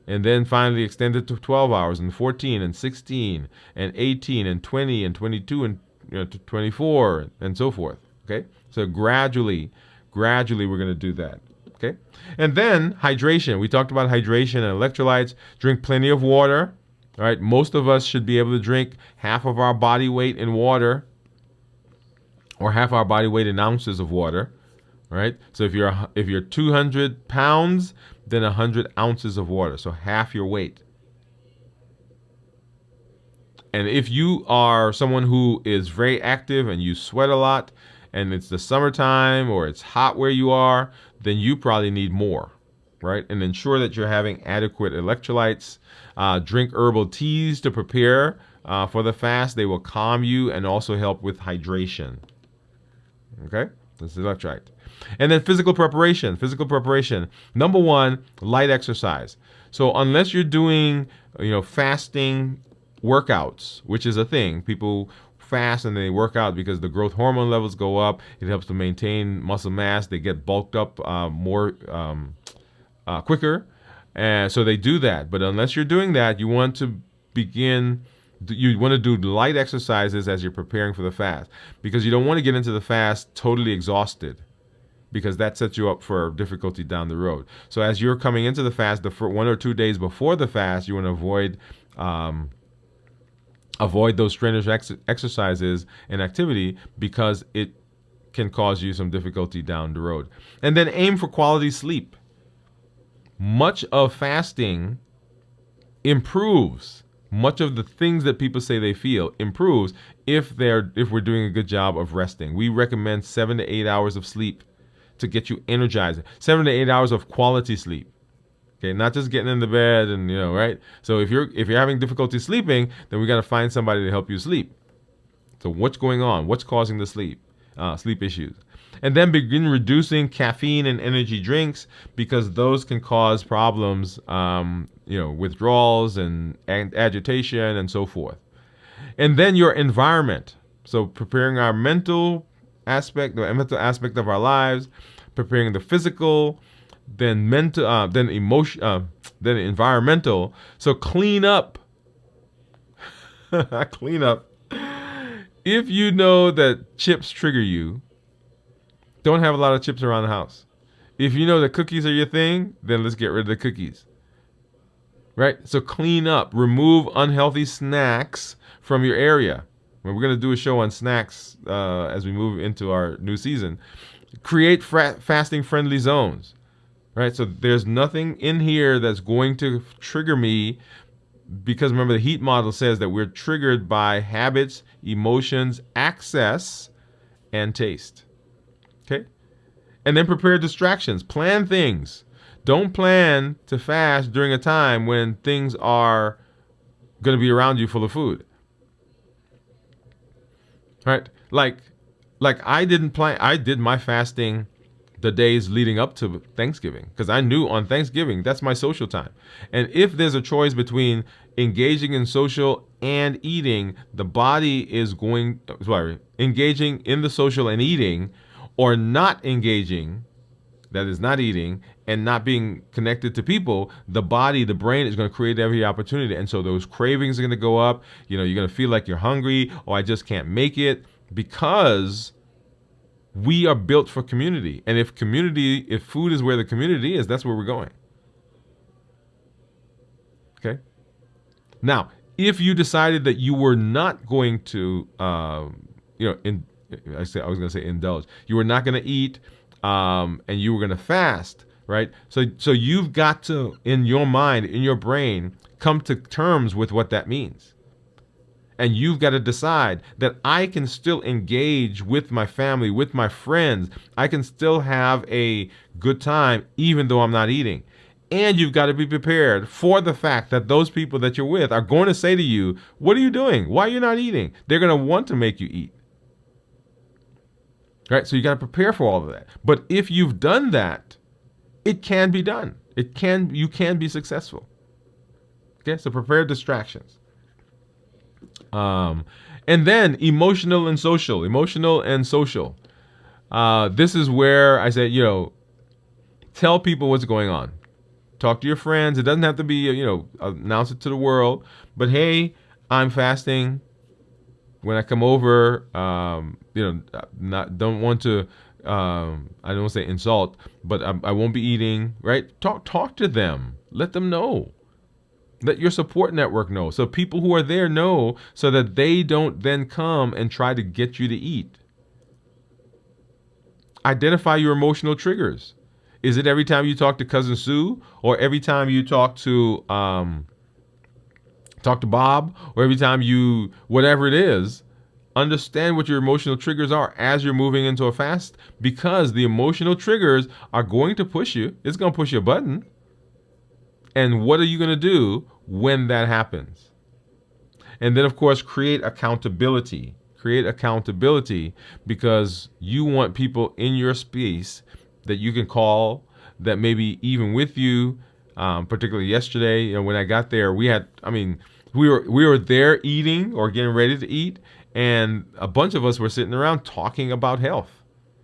And then finally extend it to 12 hours and 14 and 16 and 18 and 20 and 22 and to 24 and so forth. Okay? So gradually we're going to do that. Okay? And then hydration. We talked about hydration and electrolytes. Drink plenty of water. All right? Most of us should be able to drink half of our body weight in water, or half our body weight in ounces of water. All right? So if you're 200 pounds, then 100 ounces of water, so half your weight. And if you are someone who is very active and you sweat a lot, and it's the summertime or it's hot where you are, then you probably need more, right? And ensure that you're having adequate electrolytes. Drink herbal teas to prepare for the fast. They will calm you and also help with hydration. Okay? This is electrolyte. And then physical preparation. Number one, light exercise. So unless you're doing, fasting workouts, which is a thing, people fast and they work out because the growth hormone levels go up. It helps to maintain muscle mass. They get bulked up more quicker, and so they do that. But unless you're doing that, you want to do light exercises as you're preparing for the fast, because you don't want to get into the fast totally exhausted, because that sets you up for difficulty down the road. So as you're coming into the fast, the 1 or 2 days before the fast, you want to avoid those strenuous exercises and activity, because it can cause you some difficulty down the road. And then aim for quality sleep. Much of fasting improves. Much of the things that people say they feel improves if we're doing a good job of resting. We recommend 7 to 8 hours of sleep to get you energized. 7 to 8 hours of quality sleep. Okay, not just getting in the bed and right. So if you're having difficulty sleeping, then we got to find somebody to help you sleep. So what's going on? What's causing the sleep issues? And then begin reducing caffeine and energy drinks, because those can cause problems, withdrawals and agitation and so forth. And then your environment. So preparing our mental aspect, the mental aspect of our lives, preparing the physical, then mental, then emotion, then environmental. So clean up. Clean up. If you know that chips trigger you, don't have a lot of chips around the house. If you know that cookies are your thing, then let's get rid of the cookies. right? So clean up, remove unhealthy snacks from your area. We're going to do a show on snacks as we move into our new season. Create fasting friendly zones, right? So there's nothing in here that's going to trigger me, because remember the heat model says that we're triggered by habits, emotions, access, and taste. Okay? And then prepare distractions. Plan things. Don't plan to fast during a time when things are going to be around you full of food. Right? Like I didn't plan. I did my fasting the days leading up to Thanksgiving, because I knew on Thanksgiving that's my social time. And if there's a choice between engaging in social and eating, the body is going, engaging in the social and eating, or not engaging, that is not eating, and not being connected to people, the body, the brain is going to create every opportunity. And so those cravings are going to go up. You're going to feel like you're hungry, or I just can't make it, because we are built for community. And if food is where the community is, that's where we're going. Okay? Now, if you decided that you were not going to, I was going to say indulge. You were not going to eat, and you were going to fast, right? So you've got to, in your mind, in your brain, come to terms with what that means. And you've got to decide that I can still engage with my family, with my friends. I can still have a good time even though I'm not eating. And you've got to be prepared for the fact that those people that you're with are going to say to you, what are you doing? Why are you not eating? They're going to want to make you eat. Right? So you got to prepare for all of that. But if you've done that, it can be done. You can be successful. Okay? So prepare distractions. And then emotional and social. This is where I say, tell people what's going on. Talk to your friends. It doesn't have to be, announce it to the world. But hey, I'm fasting. When I come over, I don't want to say insult, but I won't be eating. Right? Talk to them. Let them know. Let your support network know. So people who are there know, so that they don't then come and try to get you to eat. Identify your emotional triggers. Is it every time you talk to Cousin Sue, or every time you talk to Bob, or every time you, whatever it is? Understand what your emotional triggers are as you're moving into a fast, because the emotional triggers are going to push you. It's going to push your button. And what are you going to do when that happens? And then, of course, create accountability. Because you want people in your space that you can call, that maybe even with you. Particularly yesterday, when I got there, we were there eating or getting ready to eat, and a bunch of us were sitting around talking about health.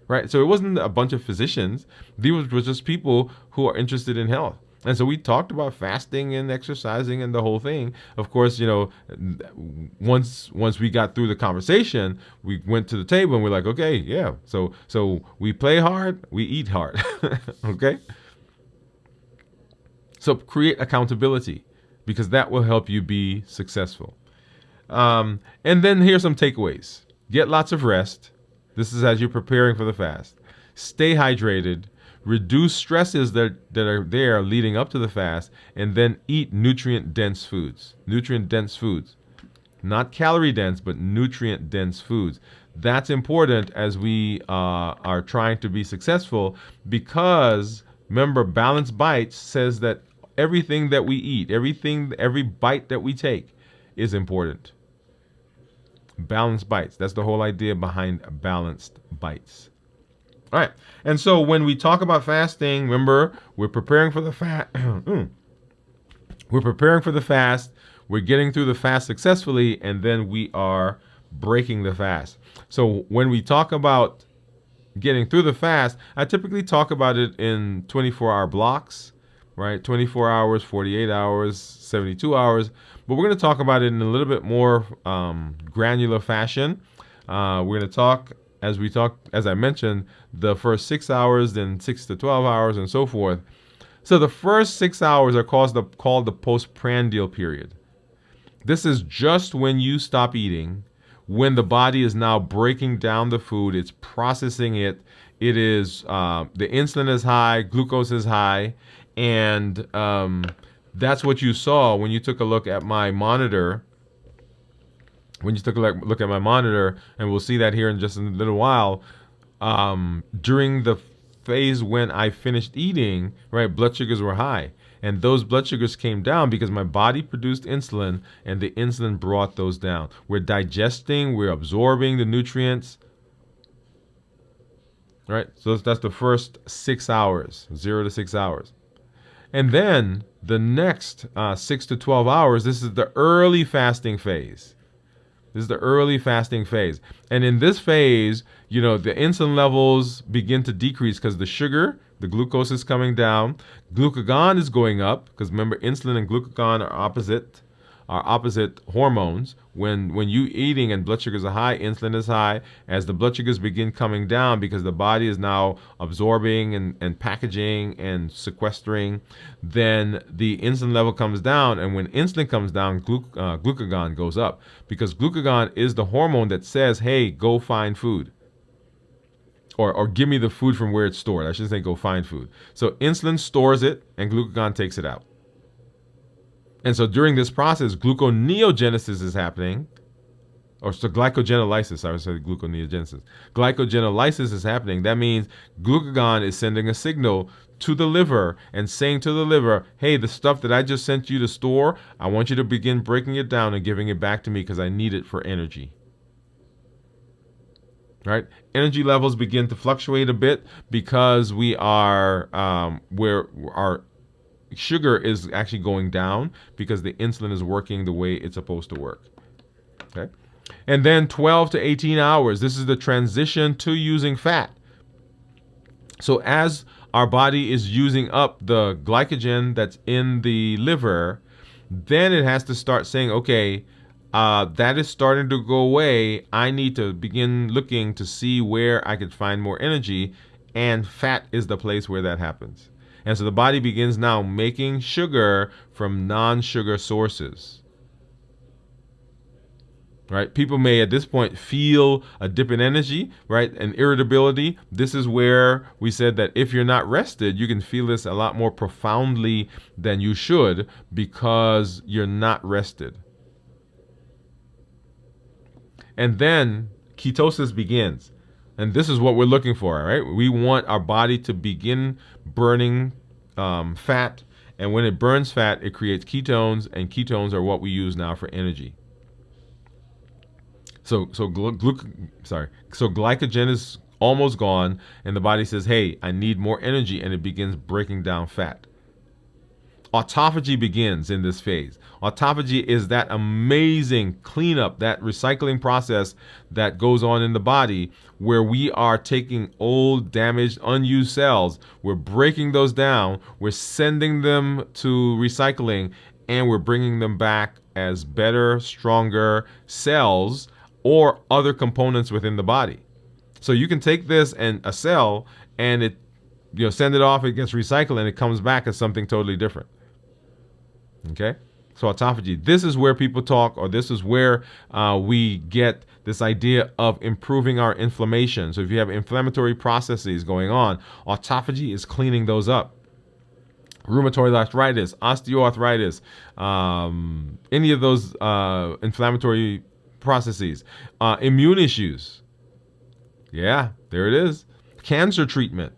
Right? So it wasn't a bunch of physicians. These were just people who are interested in health. And so we talked about fasting and exercising and the whole thing. Of course, once we got through the conversation, we went to the table and we're like, okay, yeah. So we play hard, we eat hard. Okay? So create accountability, because that will help you be successful. And then here's some takeaways. Get lots of rest. This is as you're preparing for the fast. Stay hydrated. Reduce stresses that are there leading up to the fast, and then eat nutrient-dense foods. Nutrient-dense foods. Not calorie-dense, but nutrient-dense foods. That's important as we are trying to be successful, because, remember, Balanced Bites says that everything that we eat, every bite that we take is important. Balanced Bites. That's the whole idea behind Balanced Bites. All right. And so when we talk about fasting, remember, we're preparing for the fast. We're preparing for the fast. We're getting through the fast successfully, and then we are breaking the fast. So when we talk about getting through the fast, I typically talk about it in 24-hour blocks, right? 24 hours, 48 hours, 72 hours. But we're going to talk about it in a little bit more granular fashion. We're going to talk, as I mentioned, the first 6 hours, then 6 to 12 hours, and so forth. So the first 6 hours are called the postprandial period. This is just when you stop eating, when the body is now breaking down the food, it's processing it. It is the insulin is high, glucose is high, and that's what you saw when you took a look at my monitor. When you took a look at my monitor, and we'll see that here in just a little while. During the phase when I finished eating, right, blood sugars were high. And those blood sugars came down because my body produced insulin and the insulin brought those down. We're digesting, we're absorbing the nutrients. Right? So that's the first 6 hours, 0 to 6 hours. And then the next 6 to 12 hours, this is the early fasting phase. This is the early fasting phase. And in this phase, the insulin levels begin to decrease because the sugar, the glucose is coming down. Glucagon is going up because remember, insulin and glucagon are opposite hormones. When you eating and blood sugars are high, insulin is high. As the blood sugars begin coming down because the body is now absorbing and packaging and sequestering, then the insulin level comes down. And when insulin comes down, glucagon goes up because glucagon is the hormone that says, hey, go find food. Or give me the food from where it's stored. I shouldn't say go find food. So insulin stores it and glucagon takes it out. And so during this process, gluconeogenesis is happening. Glycogenolysis. I would say gluconeogenesis. Glycogenolysis is happening. That means glucagon is sending a signal to the liver and saying to the liver, hey, the stuff that I just sent you to store, I want you to begin breaking it down and giving it back to me because I need it for energy. Right? Energy levels begin to fluctuate a bit because we are where our sugar is actually going down because the insulin is working the way it's supposed to work. Okay? And then 12 to 18 hours, this is the transition to using fat. So as our body is using up the glycogen that's in the liver, then it has to start saying, okay, that is starting to go away. I need to begin looking to see where I could find more energy, and fat is the place where that happens. And so the body begins now making sugar from non-sugar sources. Right? People may at this point feel a dip in energy, right? And irritability. This is where we said that if you're not rested, you can feel this a lot more profoundly than you should because you're not rested. And then ketosis begins. And this is what we're looking for, right? We want our body to begin burning fat. And when it burns fat, it creates ketones, and ketones are what we use now for energy. So glycogen is almost gone, and the body says, hey, I need more energy, and it begins breaking down fat. Autophagy begins in this phase. Autophagy is that amazing cleanup, that recycling process that goes on in the body where we are taking old, damaged, unused cells, we're breaking those down, we're sending them to recycling, and we're bringing them back as better, stronger cells or other components within the body. So you can take this and a cell and it, send it off, it gets recycled, and it comes back as something totally different. Okay? So autophagy. This is where people talk, or this is where we get this idea of improving our inflammation. So if you have inflammatory processes going on, autophagy is cleaning those up. Rheumatoid arthritis, osteoarthritis, any of those inflammatory processes. Immune issues. Yeah, there it is. Cancer treatment.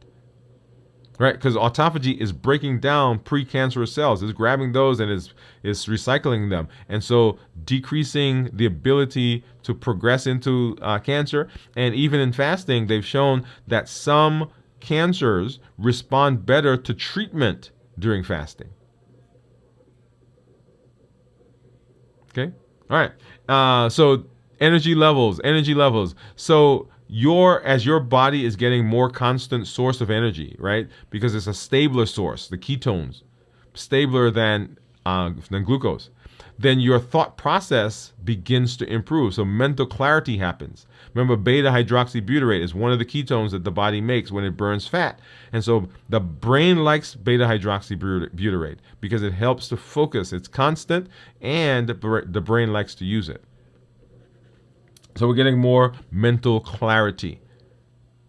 Right, because autophagy is breaking down precancerous cells. It's grabbing those and is recycling them. And so decreasing the ability to progress into cancer. And even in fasting, they've shown that some cancers respond better to treatment during fasting. Okay, all right. So energy levels. So as your body is getting more constant source of energy, right? Because it's a stabler source, the ketones, stabler than glucose. then your thought process begins to improve. So mental clarity happens. Remember, beta hydroxybutyrate is one of the ketones that the body makes when it burns fat. And so the brain likes beta hydroxybutyrate because it helps to focus. It's constant, and the brain likes to use it. So we're getting more mental clarity.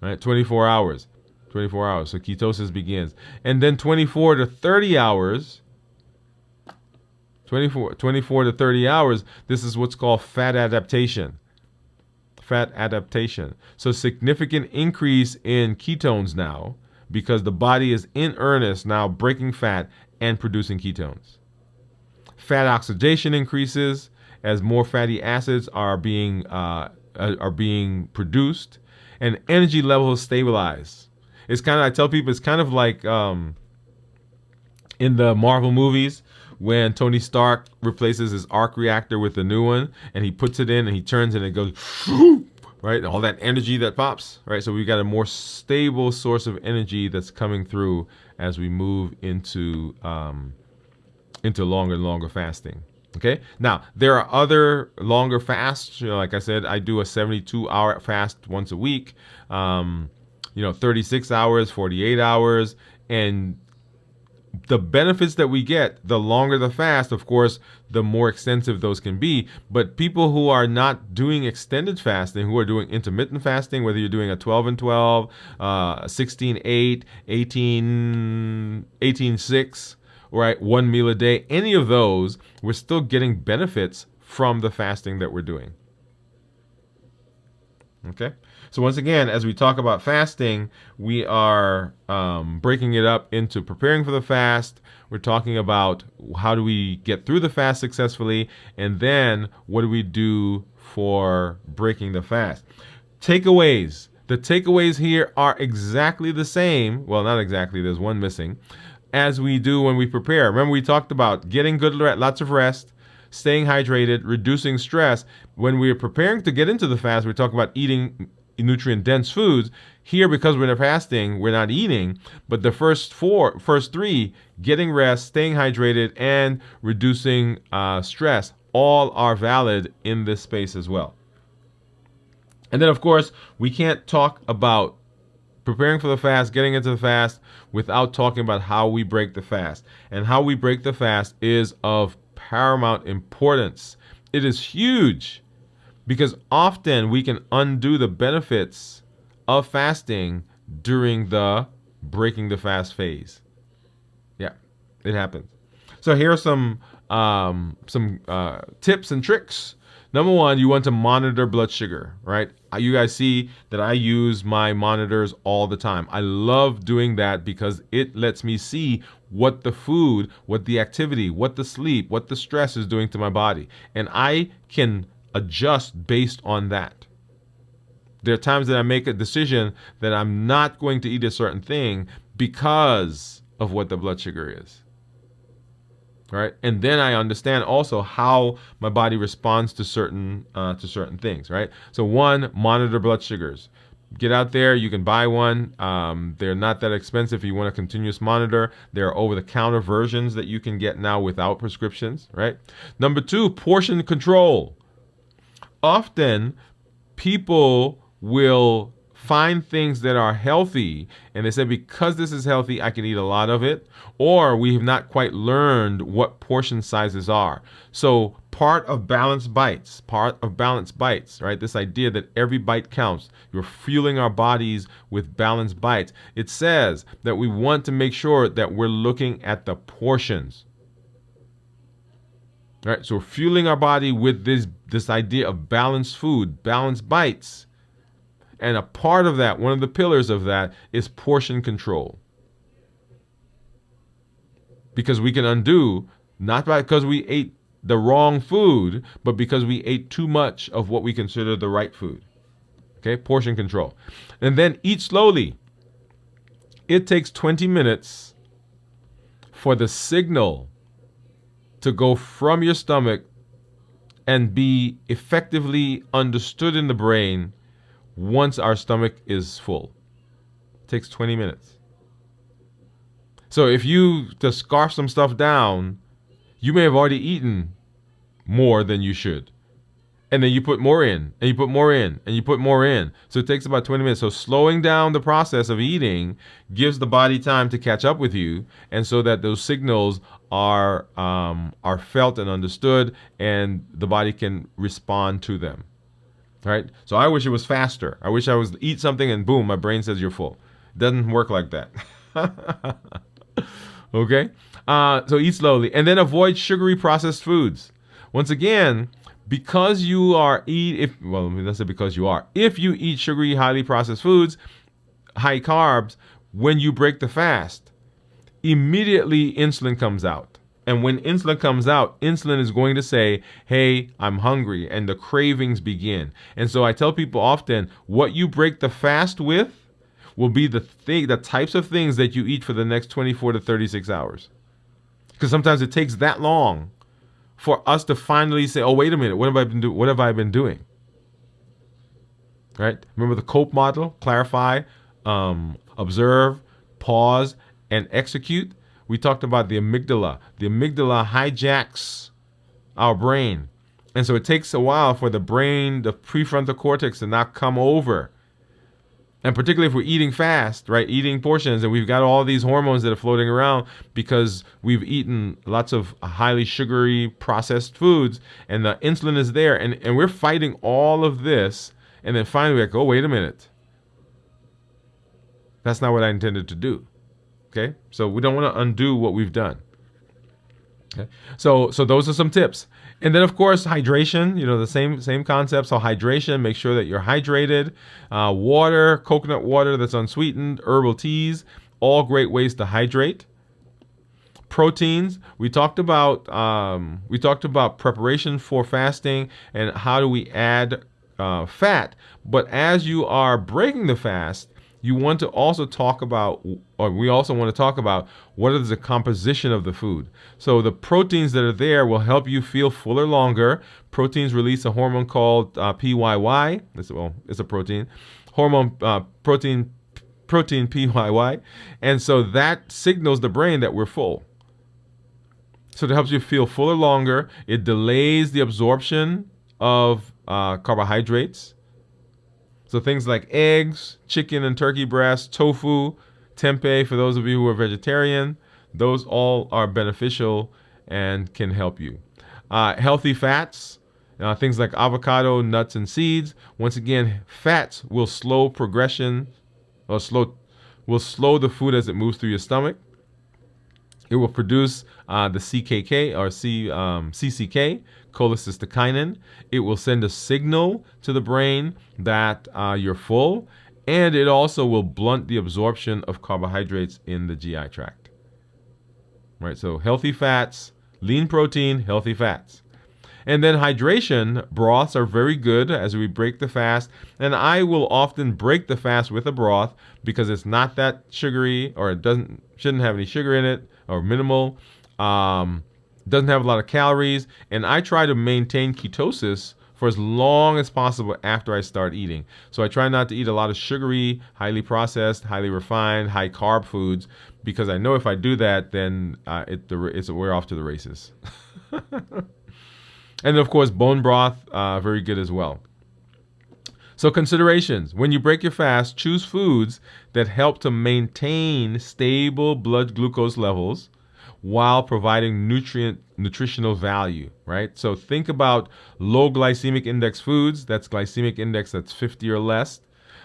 Right? 24 hours. 24 hours. So ketosis begins. And then 24 to 30 hours. 24 to 30 hours, this is what's called fat adaptation. Fat adaptation. So significant increase in ketones now because the body is in earnest now breaking fat and producing ketones. Fat oxidation increases as more fatty acids are being produced, and energy levels stabilize. It's kind of, I tell people, it's kind of like in the Marvel movies, when Tony Stark replaces his arc reactor with a new one, and he puts it in and he turns and it goes, right? All that energy that pops, right? So we've got a more stable source of energy that's coming through as we move into longer and longer fasting. Okay. Now there are other longer fasts. Like I said, I do a 72-hour fast once a week. 36 hours, 48 hours, and the benefits that we get, the longer the fast, of course, the more extensive those can be. But people who are not doing extended fasting, who are doing intermittent fasting, whether you're doing a 12 and 12, 16-8, 18-6, right, 1 meal a day, any of those, we're still getting benefits from the fasting that we're doing. Okay. So once again, as we talk about fasting, we are breaking it up into preparing for the fast. We're talking about how do we get through the fast successfully, and then what do we do for breaking the fast. Takeaways. The takeaways here are exactly the same. Well, not exactly. There's one missing. As we do when we prepare. Remember, we talked about getting good, lots of rest, staying hydrated, reducing stress. When we're preparing to get into the fast, we're talking about eating nutrient-dense foods. Here, because we're fasting, we're not eating. But the first three, getting rest, staying hydrated, and reducing stress, all are valid in this space as well. And then, of course, we can't talk about preparing for the fast, getting into the fast, without talking about how we break the fast. And how we break the fast is of paramount importance. It is huge because often we can undo the benefits of fasting during the breaking the fast phase. Yeah, it happens. So here are some tips and tricks. Number one, you want to monitor blood sugar, right? You guys see that I use my monitors all the time. I love doing that because it lets me see what the food, what the activity, what the sleep, what the stress is doing to my body. And I can adjust based on that. There are times that I make a decision that I'm not going to eat a certain thing because of what the blood sugar is. Right, and then I understand also how my body responds to certain things. Right, so one, monitor blood sugars. Get out there, you can buy one. They're not that expensive if you want a continuous monitor. There are over-the-counter versions that you can get now without prescriptions. Right. Number two, portion control. Often, people will find things that are healthy, and they say, because this is healthy, I can eat a lot of it, or we have not quite learned what portion sizes are. So part of balanced bites, right? This idea that every bite counts. You're fueling our bodies with balanced bites. It says that we want to make sure that we're looking at the portions. Right? So we're fueling our body with this idea of balanced food, balanced bites. And a part of that, one of the pillars of that, is portion control. Because we can undo, not because we ate the wrong food, but because we ate too much of what we consider the right food. Okay, portion control. And then eat slowly. It takes 20 minutes for the signal to go from your stomach and be effectively understood in the brain once our stomach is full. It takes 20 minutes. So if you just scarf some stuff down, you may have already eaten more than you should. And then you put more in, and you put more in, and you put more in. So it takes about 20 minutes. So slowing down the process of eating gives the body time to catch up with you, and so that those signals are felt and understood, and the body can respond to them. Right? So I wish it was faster. I wish I was eat something and boom, my brain says you're full. It doesn't work like that. Okay? So eat slowly, and then avoid sugary processed foods. Once again, because you are let's say because you are. If you eat sugary, highly processed foods, high carbs, when you break the fast, immediately insulin comes out. And when insulin comes out, insulin is going to say, hey, I'm hungry, and the cravings begin. And so I tell people often, what you break the fast with will be the types of things that you eat for the next 24 to 36 hours. Because sometimes it takes that long for us to finally say, oh, wait a minute, what have I been doing? Right? Remember the COPE model? Clarify, observe, pause, and execute. We talked about the amygdala. The amygdala hijacks our brain. And so it takes a while for the brain, the prefrontal cortex, to not come over. And particularly if we're eating fast, right? Eating portions, and we've got all these hormones that are floating around because we've eaten lots of highly sugary processed foods, and the insulin is there, and we're fighting all of this, and then finally we're like, oh, wait a minute. That's not what I intended to do. Okay? So we don't want to undo what we've done. Okay? So those are some tips. And then, of course, hydration, the same concept. So hydration, make sure that you're hydrated. Water, coconut water that's unsweetened, herbal teas, all great ways to hydrate. Proteins, we talked about preparation for fasting and how do we add fat. But as you are breaking the fast, we also want to talk about what is the composition of the food. So the proteins that are there will help you feel fuller longer. Proteins release a hormone called PYY. It's a protein. Protein PYY. And so that signals the brain that we're full. So it helps you feel fuller longer. It delays the absorption of carbohydrates. So things like eggs, chicken and turkey breast, tofu, tempeh, for those of you who are vegetarian, those all are beneficial and can help you. Healthy fats, things like avocado, nuts, and seeds. Once again, fats will slow progression, or will slow the food as it moves through your stomach. It will produce the CKK or CCK, cholecystokinin. It will send a signal to the brain that you're full, and it also will blunt the absorption of carbohydrates in the GI tract. Right, so healthy fats, lean protein, healthy fats. And then hydration, broths are very good as we break the fast. And I will often break the fast with a broth because it's not that sugary, or it shouldn't have any sugar in it, or minimal. Doesn't have a lot of calories. And I try to maintain ketosis for as long as possible after I start eating. So I try not to eat a lot of sugary, highly processed, highly refined, high carb foods, because I know if I do that, then we're off to the races. And of course, bone broth, very good as well. So considerations. When you break your fast, choose foods that help to maintain stable blood glucose levels while providing nutritional value, right? So think about low glycemic index foods. That's glycemic index that's 50 or less.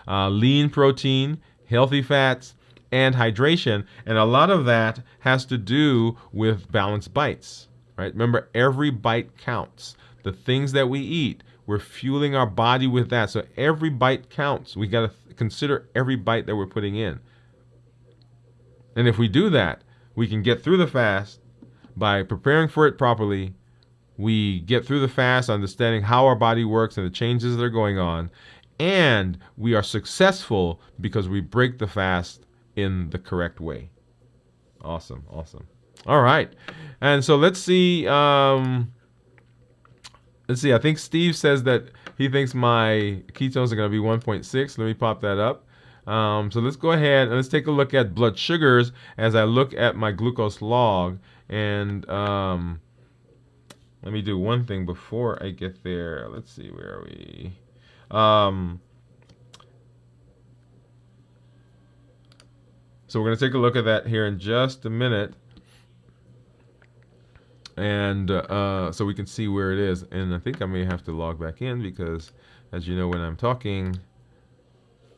Lean protein, healthy fats, and hydration. And a lot of that has to do with balanced bites. Right? Remember, every bite counts. The things that we eat, we're fueling our body with that. So every bite counts. We got to consider every bite that we're putting in. And if we do that, we can get through the fast by preparing for it properly. We get through the fast understanding how our body works and the changes that are going on. And we are successful because we break the fast in the correct way. Awesome. All right. And so let's see. I think Steve says that he thinks my ketones are going to be 1.6. Let me pop that up. So let's go ahead and let's take a look at blood sugars as I look at my glucose log. And let me do one thing before I get there. Let's see, where are we? Um, so we're going to take a look at that here in just a minute. And so we can see where it is. And I think I may have to log back in because, as you know, when I'm talking,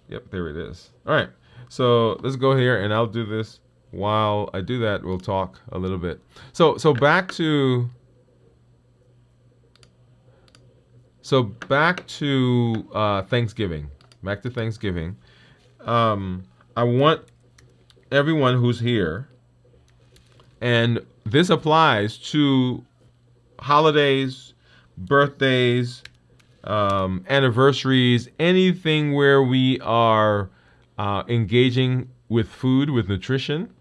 yep, there it is. All right, so let's go here, and I'll do this. While I do that, we'll talk a little bit. So back to Thanksgiving. Back to Thanksgiving. I want everyone who's here, and this applies to holidays, birthdays, anniversaries, anything where we are engaging with food, with nutrition.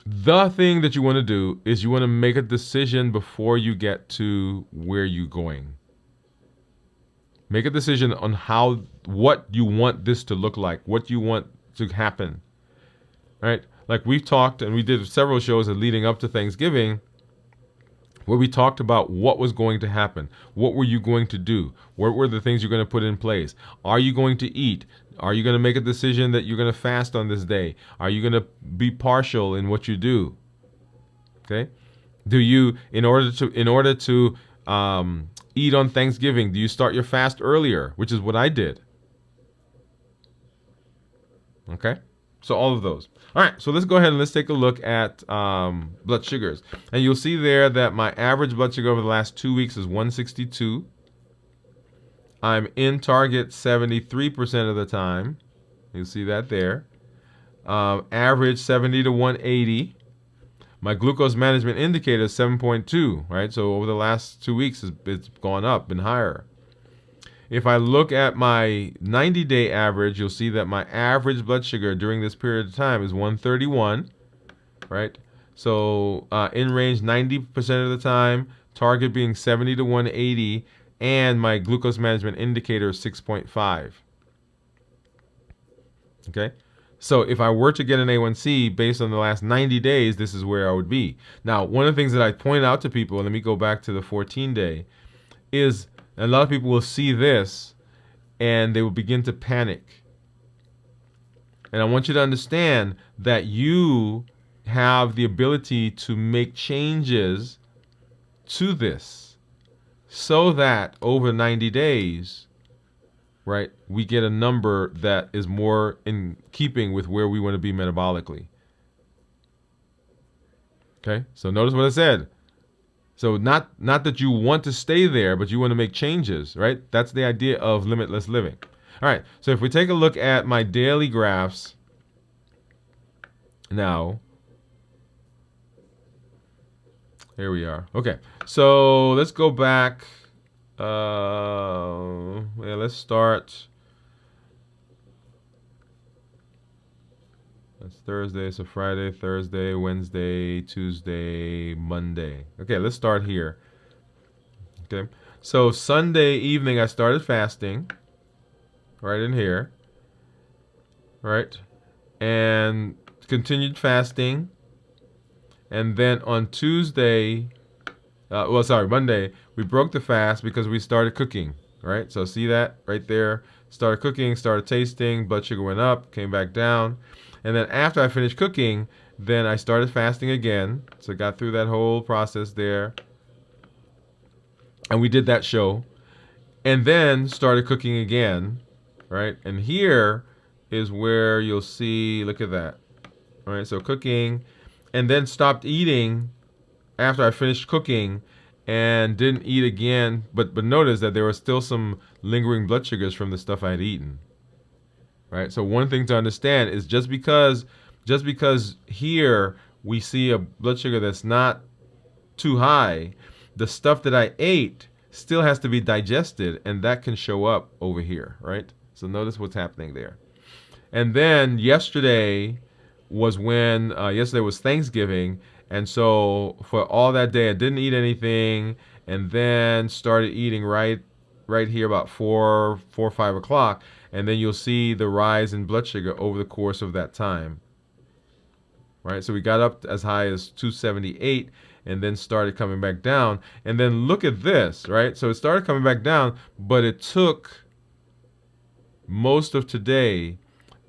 The thing that you want to do is you want to make a decision before you get to where you're going. Make a decision on what you want this to look like, what you want to happen. Right? Like we've talked, and we did several shows leading up to Thanksgiving, where we talked about what was going to happen. What were you going to do? What were the things you're going to put in place? Are you going to eat? Are you going to make a decision that you're going to fast on this day? Are you going to be partial in what you do? Okay? Do you, in order to eat on Thanksgiving, do you start your fast earlier, which is what I did? Okay? So all of those. All right, so let's go ahead and let's take a look at blood sugars. And you'll see there that my average blood sugar over the last 2 weeks is 162. I'm in target 73% of the time. You'll see that there. Average 70 to 180. My glucose management indicator is 7.2, right? So over the last 2 weeks, it's gone up, been higher. If I look at my 90-day average, you'll see that my average blood sugar during this period of time is 131, right? So in range 90% of the time, target being 70 to 180, and my glucose management indicator is 6.5. Okay? So if I were to get an A1C based on the last 90 days, this is where I would be. Now, one of the things that I point out to people, and let me go back to the 14-day, is a lot of people will see this and they will begin to panic. And I want you to understand that you have the ability to make changes to this so that over 90 days, right, we get a number that is more in keeping with where we want to be metabolically. Okay, so notice what I said. So not that you want to stay there, but you want to make changes, right? That's the idea of limitless living. All right, so if we take a look at my daily graphs now, here we are. Okay, so let's go back. Let's start. That's Thursday, so Friday, Thursday, Wednesday, Tuesday, Monday. Okay, let's start here. Okay, so Sunday evening I started fasting, right in here, right, and continued fasting, and then on Tuesday, Monday, we broke the fast because we started cooking, right? So see that right there, started cooking, started tasting, blood sugar went up, came back down. And then after I finished cooking, then I started fasting again. So I got through that whole process there. And we did that show. And then started cooking again, right? And here is where you'll see, look at that. All right, so cooking. And then stopped eating after I finished cooking and didn't eat again. But notice that there was still some lingering blood sugars from the stuff I had eaten. Right? So one thing to understand is just because here we see a blood sugar that's not too high, the stuff that I ate still has to be digested, and that can show up over here, right? So notice what's happening there. And then yesterday was Thanksgiving, and so for all that day I didn't eat anything, and then started eating right here about 4 or 5 o'clock. And then you'll see the rise in blood sugar over the course of that time. Right? So we got up as high as 278, and then started coming back down. And then look at this, right? So it started coming back down, but it took most of today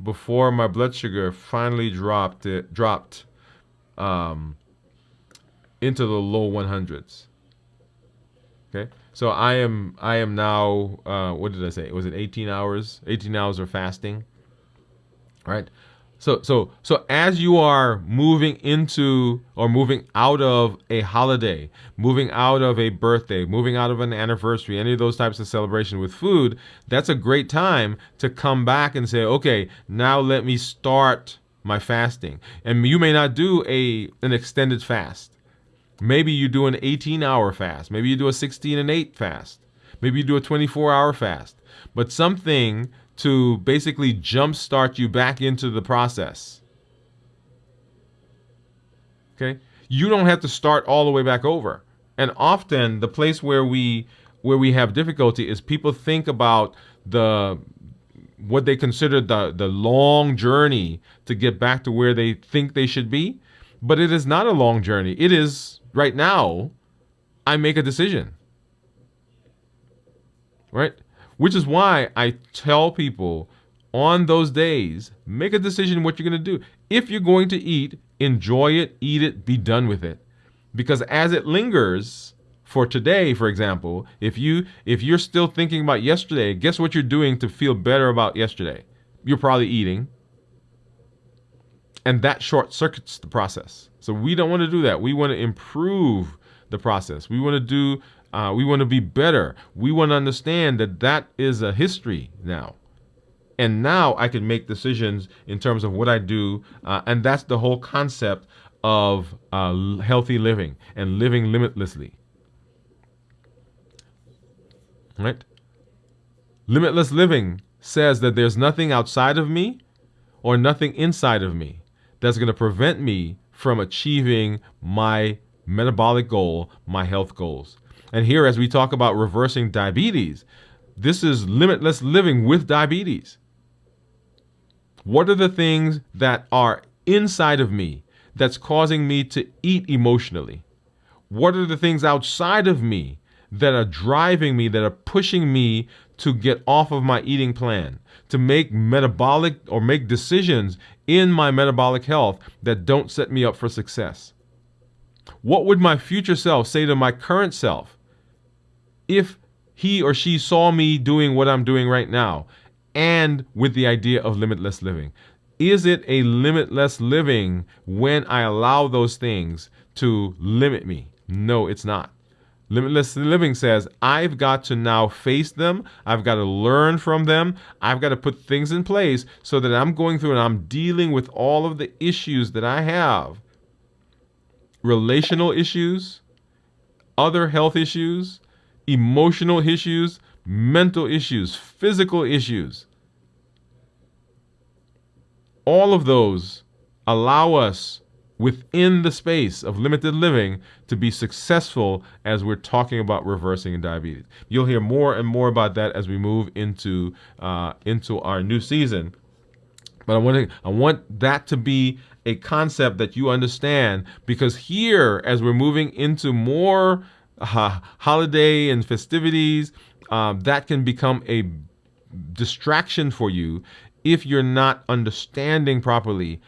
before my blood sugar finally dropped into the low 100s. Okay, so I am now what did I say? Was it 18 hours? 18 hours of fasting, right? So as you are moving into or moving out of a holiday, moving out of a birthday, moving out of an anniversary, any of those types of celebration with food, that's a great time to come back and say, okay, now let me start my fasting. And you may not do an extended fast. Maybe you do an 18-hour fast. Maybe you do a 16 and 8 fast. Maybe you do a 24-hour fast. But something to basically jumpstart you back into the process. Okay? You don't have to start all the way back over. And often the place where we have difficulty is people think about what they consider the long journey to get back to where they think they should be. But it is not a long journey. It is right now, I make a decision. Right? Which is why I tell people on those days, make a decision what you're going to do. If you're going to eat, enjoy it, eat it, be done with it. Because as it lingers for today, for example, if you're still thinking about yesterday, guess what you're doing to feel better about yesterday? You're probably eating. And that short circuits the process. So we don't want to do that. We want to improve the process. We want to be better. We want to understand that is a history now. And now I can make decisions in terms of what I do. And that's the whole concept of healthy living and living limitlessly. Right? Limitless living says that there's nothing outside of me or nothing inside of me that's going to prevent me from achieving my metabolic goal, my health goals. And here, as we talk about reversing diabetes, this is limitless living with diabetes. What are the things that are inside of me that's causing me to eat emotionally? What are the things outside of me that are driving me, that are pushing me to get off of my eating plan, to make metabolic or make decisions in my metabolic health that don't set me up for success? What would my future self say to my current self if he or she saw me doing what I'm doing right now and with the idea of limitless living? Is it a limitless living when I allow those things to limit me? No, it's not. Limitless living says, I've got to now face them. I've got to learn from them. I've got to put things in place so that I'm going through and I'm dealing with all of the issues that I have. Relational issues, other health issues, emotional issues, mental issues, physical issues. All of those allow us within the space of limited living to be successful as we're talking about reversing diabetes. You'll hear more and more about that as we move into our new season. But I want that to be a concept that you understand, because here, as we're moving into more holiday and festivities, that can become a distraction for you if you're not understanding properly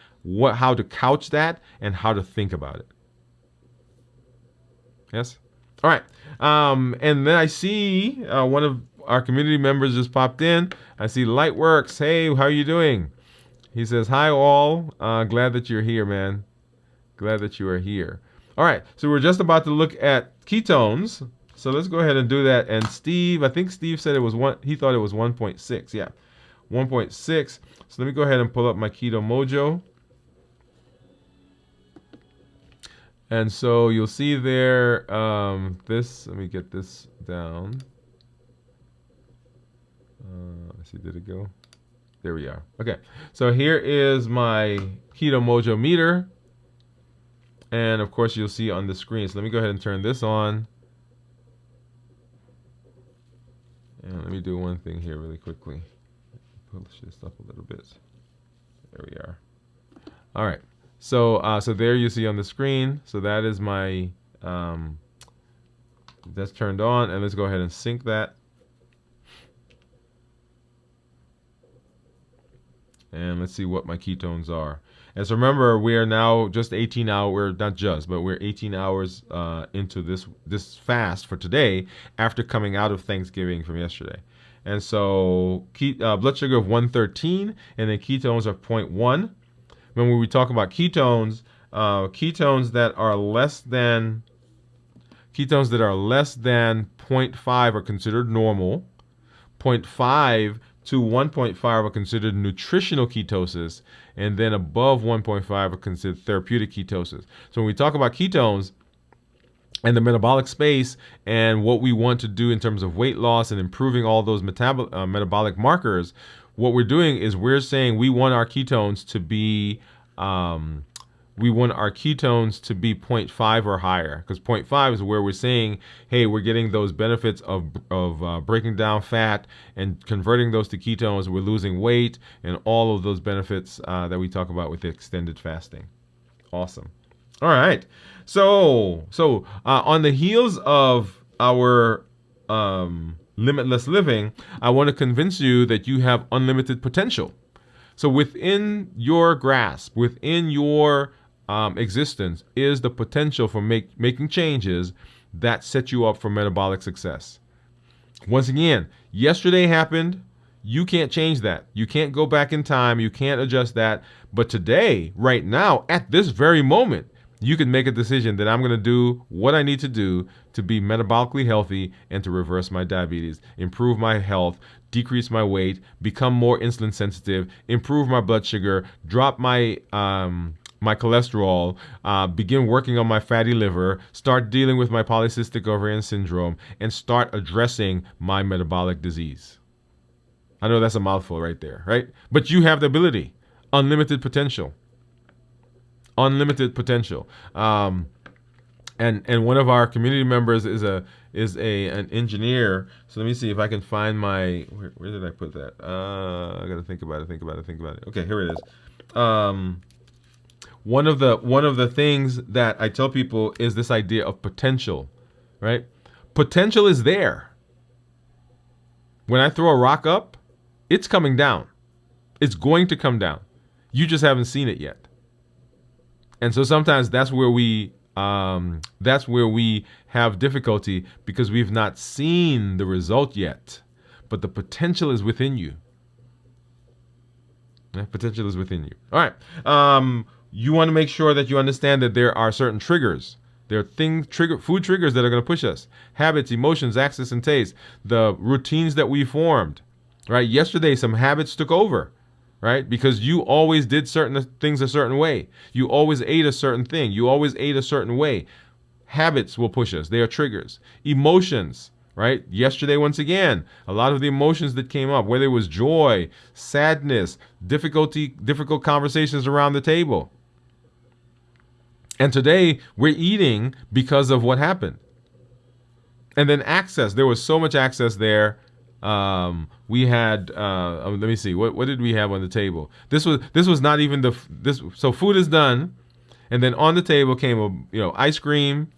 how to couch that and how to think about it. Yes? All right. And then I see one of our community members just popped in. I see Lightworks. Hey, how are you doing? He says, hi all. Glad that you're here, man. Glad that you are here. All right. So we're just about to look at ketones. So let's go ahead and do that. And Steve, I think Steve said he thought it was 1.6. Yeah, 1.6. So let me go ahead and pull up my Keto Mojo. And so you'll see there, let me get this down. Let's see, did it go? There we are. Okay, so here is my Keto Mojo meter. And of course, you'll see on the screen. So let me go ahead and turn this on. And let me do one thing here really quickly. Push this up a little bit. There we are. All right. So there you see on the screen. So that is my That's turned on, and let's go ahead and sync that. And let's see what my ketones are. And so remember, we are now just 18 hours, we're not just, but we're 18 hours into this fast for today after coming out of Thanksgiving from yesterday. And so blood sugar of 113, and then ketones of 0.1. When we talk about ketones, ketones that are less than 0.5 are considered normal. 0.5 to 1.5 are considered nutritional ketosis, and then above 1.5 are considered therapeutic ketosis. So when we talk about ketones and the metabolic space and what we want to do in terms of weight loss and improving all those metabolic markers, what we're doing is we're saying we want our ketones to be 0.5 or higher, because 0.5 is where we're saying, hey, we're getting those benefits of breaking down fat and converting those to ketones. We're losing weight and all of those benefits that we talk about with extended fasting. Awesome. All right. So on the heels of our limitless living, I want to convince you that you have unlimited potential. So within your grasp, within your existence, is the potential for making changes that set you up for metabolic success. Once again, yesterday happened. You can't change that. You can't go back in time. You can't adjust that. But today, right now, at this very moment, you can make a decision that I'm going to do what I need to do to be metabolically healthy and to reverse my diabetes, improve my health, decrease my weight, become more insulin sensitive, improve my blood sugar, drop my my cholesterol, begin working on my fatty liver, start dealing with my polycystic ovarian syndrome, and start addressing my metabolic disease. I know that's a mouthful right there, right? But you have the ability, unlimited potential. Unlimited potential. And one of our community members is an engineer. So let me see if I can find my where did I put that? I gotta think about it. Okay, here it is. One of the things that I tell people is this idea of potential, right? Potential is there. When I throw a rock up, it's coming down. It's going to come down. You just haven't seen it yet. And so sometimes that's where we have difficulty, because we've not seen the result yet. But the potential is within you. The potential is within you. All right. You want to make sure that you understand that there are certain triggers. There are food triggers that are going to push us. Habits, emotions, access, and taste. The routines that we formed. Right. Yesterday, some habits took over. Right? Because you always did certain things a certain way. You always ate a certain thing. You always ate a certain way. Habits will push us. They are triggers. Emotions, right? Yesterday, once again, a lot of the emotions that came up, whether it was joy, sadness, difficult conversations around the table. And today, we're eating because of what happened. And then access. There was so much access there. We had let me see, what did we have on the table? This was not even so food is done, and then on the table came ice cream,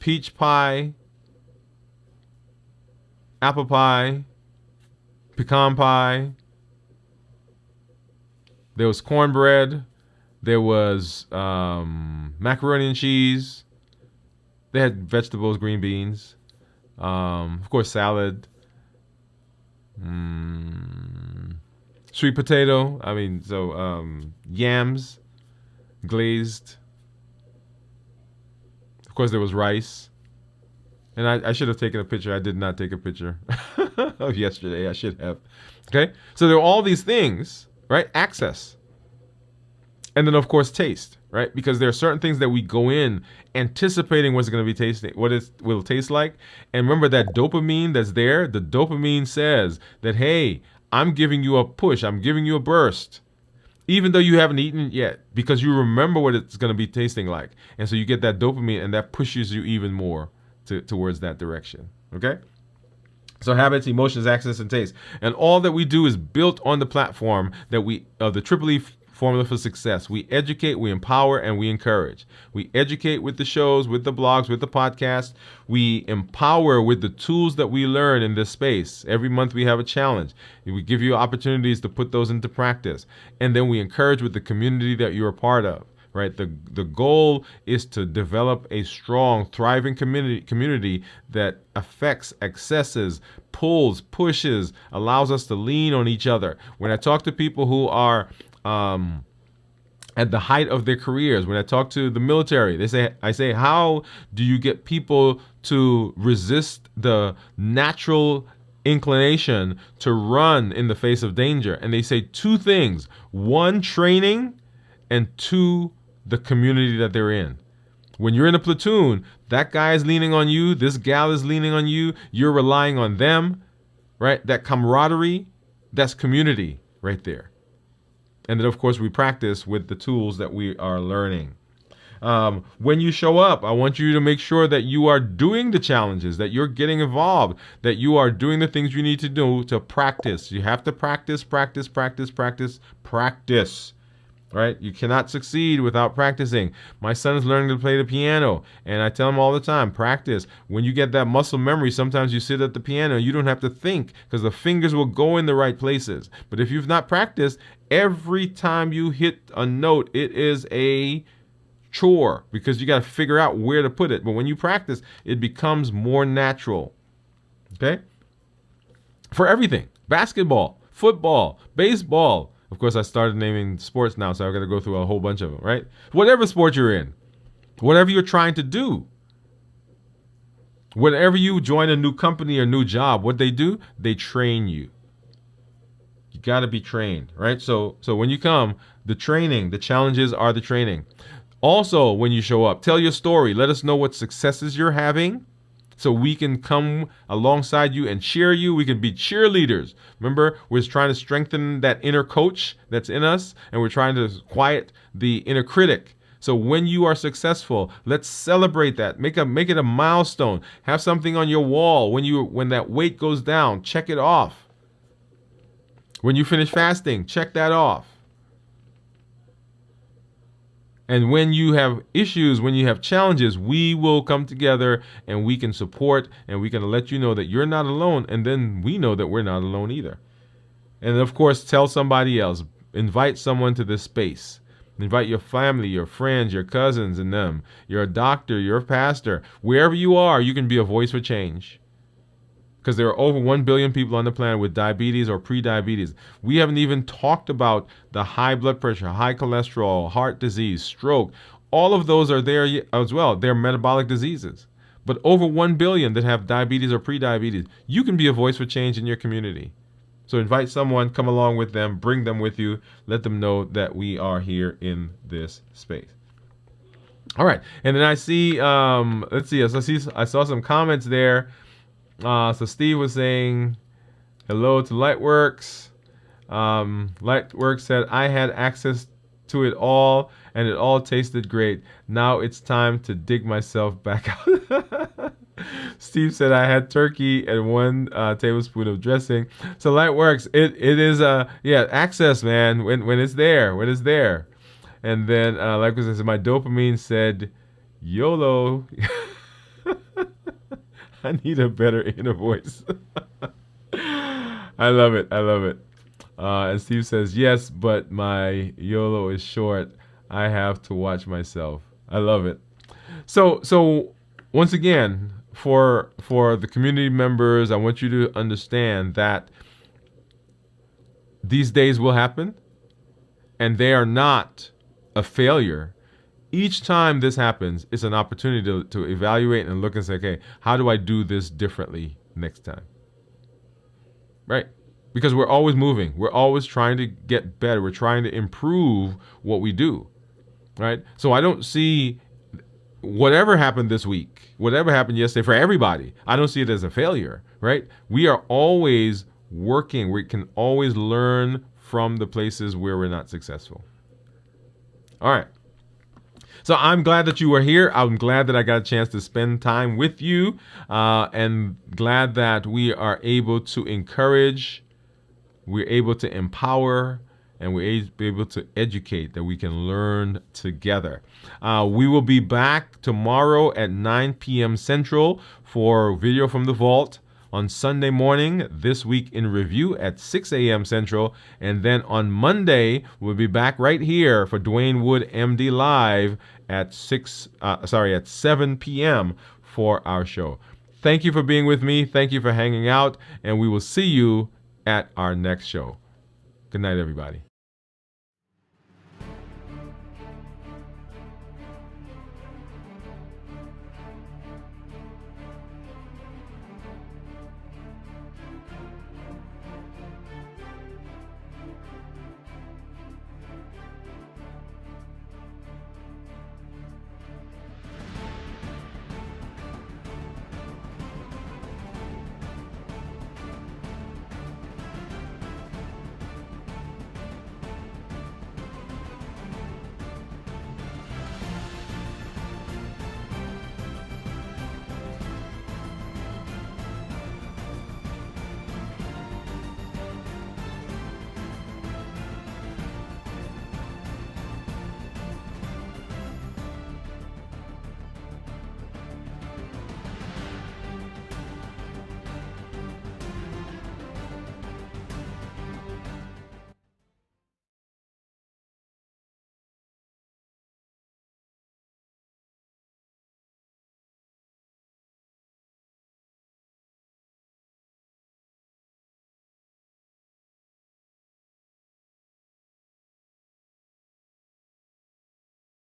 peach pie, apple pie, pecan pie. There was cornbread. There was macaroni and cheese. They had vegetables, green beans. Of course, salad, sweet potato. Yams, glazed. Of course, there was rice. And I should have taken a picture. I did not take a picture of yesterday. I should have. Okay? So there are all these things, right? Access. And then, of course, taste, right? Because there are certain things that we go in anticipating what's going to be tasting, what it will taste like. And remember that dopamine that's there? The dopamine says that, hey, I'm giving you a push. I'm giving you a burst. Even though you haven't eaten it yet, because you remember what it's going to be tasting like. And so you get that dopamine, and that pushes you even more towards that direction. Okay? So habits, emotions, access, and taste. And all that we do is built on the platform that the Triple E formula for success. We educate, we empower, and we encourage. We educate with the shows, with the blogs, with the podcast. We empower with the tools that we learn in this space. Every month we have a challenge. We give you opportunities to put those into practice. And then we encourage with the community that you're a part of. Right. The goal is to develop a strong, thriving community that affects, accesses, pulls, pushes, allows us to lean on each other. When I talk to people who are at the height of their careers, when I talk to the military, I say, how do you get people to resist the natural inclination to run in the face of danger? And they say two things: one, training, and two, the community that they're in. When you're in a platoon, that guy is leaning on you, this gal is leaning on you, you're relying on them, right? That camaraderie, that's community right there. And then, of course, we practice with the tools that we are learning. When you show up, I want you to make sure that you are doing the challenges, that you're getting involved, that you are doing the things you need to do to practice. You have to practice. Right? You cannot succeed without practicing. My son is learning to play the piano, and I tell him all the time, practice. When you get that muscle memory, sometimes you sit at the piano, you don't have to think because the fingers will go in the right places. But if you've not practiced, every time you hit a note, it is a chore because you got to figure out where to put it. But when you practice, it becomes more natural. Okay? For everything. Basketball, football, baseball. Of course, I started naming sports now, so I've got to go through a whole bunch of them, right? Whatever sport you're in, whatever you're trying to do, whenever you join a new company or new job, what they do, they train you. You got to be trained, right? So when you come, the training, the challenges are the training. Also, when you show up, tell your story. Let us know what successes you're having, so we can come alongside you and cheer you. We can be cheerleaders. Remember, we're trying to strengthen that inner coach that's in us, and we're trying to quiet the inner critic. So when you are successful, let's celebrate that. Make it a milestone. Have something on your wall. When that weight goes down, check it off. When you finish fasting, check that off. And when you have issues, when you have challenges, we will come together and we can support and we can let you know that you're not alone. And then we know that we're not alone either. And of course, tell somebody else. Invite someone to this space. Invite your family, your friends, your cousins and them. You're a doctor, you're a pastor. Wherever you are, you can be a voice for change. Because there are over 1 billion people on the planet with diabetes or pre-diabetes. We haven't even talked about the high blood pressure, high cholesterol, heart disease, stroke. All of those are there as well. They're metabolic diseases. But over 1 billion that have diabetes or pre-diabetes. You can be a voice for change in your community. So invite someone, come along with them, bring them with you. Let them know that we are here in this space. All right. And then I see, let's see. I saw some comments there. So Steve was saying hello to Lightworks. Lightworks said, I had access to it all and it all tasted great. Now it's time to dig myself back out. Steve said, I had turkey and 1 tablespoon of dressing. So Lightworks, it is access, man, when it's there. And then Lightworks said, my dopamine said YOLO. I need a better inner voice. I love it. And Steve says, yes, but my YOLO is short. I have to watch myself. I love it. So once again, for the community members, I want you to understand that these days will happen, and they are not a failure. Each time this happens, it's an opportunity to evaluate and look and say, okay, how do I do this differently next time? Right? Because we're always moving. We're always trying to get better. We're trying to improve what we do. Right? So I don't see whatever happened this week, whatever happened yesterday for everybody, I don't see it as a failure. Right? We are always working. We can always learn from the places where we're not successful. All right. So I'm glad that you were here. I'm glad that I got a chance to spend time with you, and glad that we are able to encourage, we're able to empower, and we're able to educate, that we can learn together. We will be back tomorrow at 9 p.m. Central for Video from the Vault. On Sunday morning, This Week in Review at 6 a.m. Central. And then on Monday, we'll be back right here for Dwain Woode, MD Live at 7 p.m. for our show. Thank you for being with me. Thank you for hanging out. And we will see you at our next show. Good night, everybody.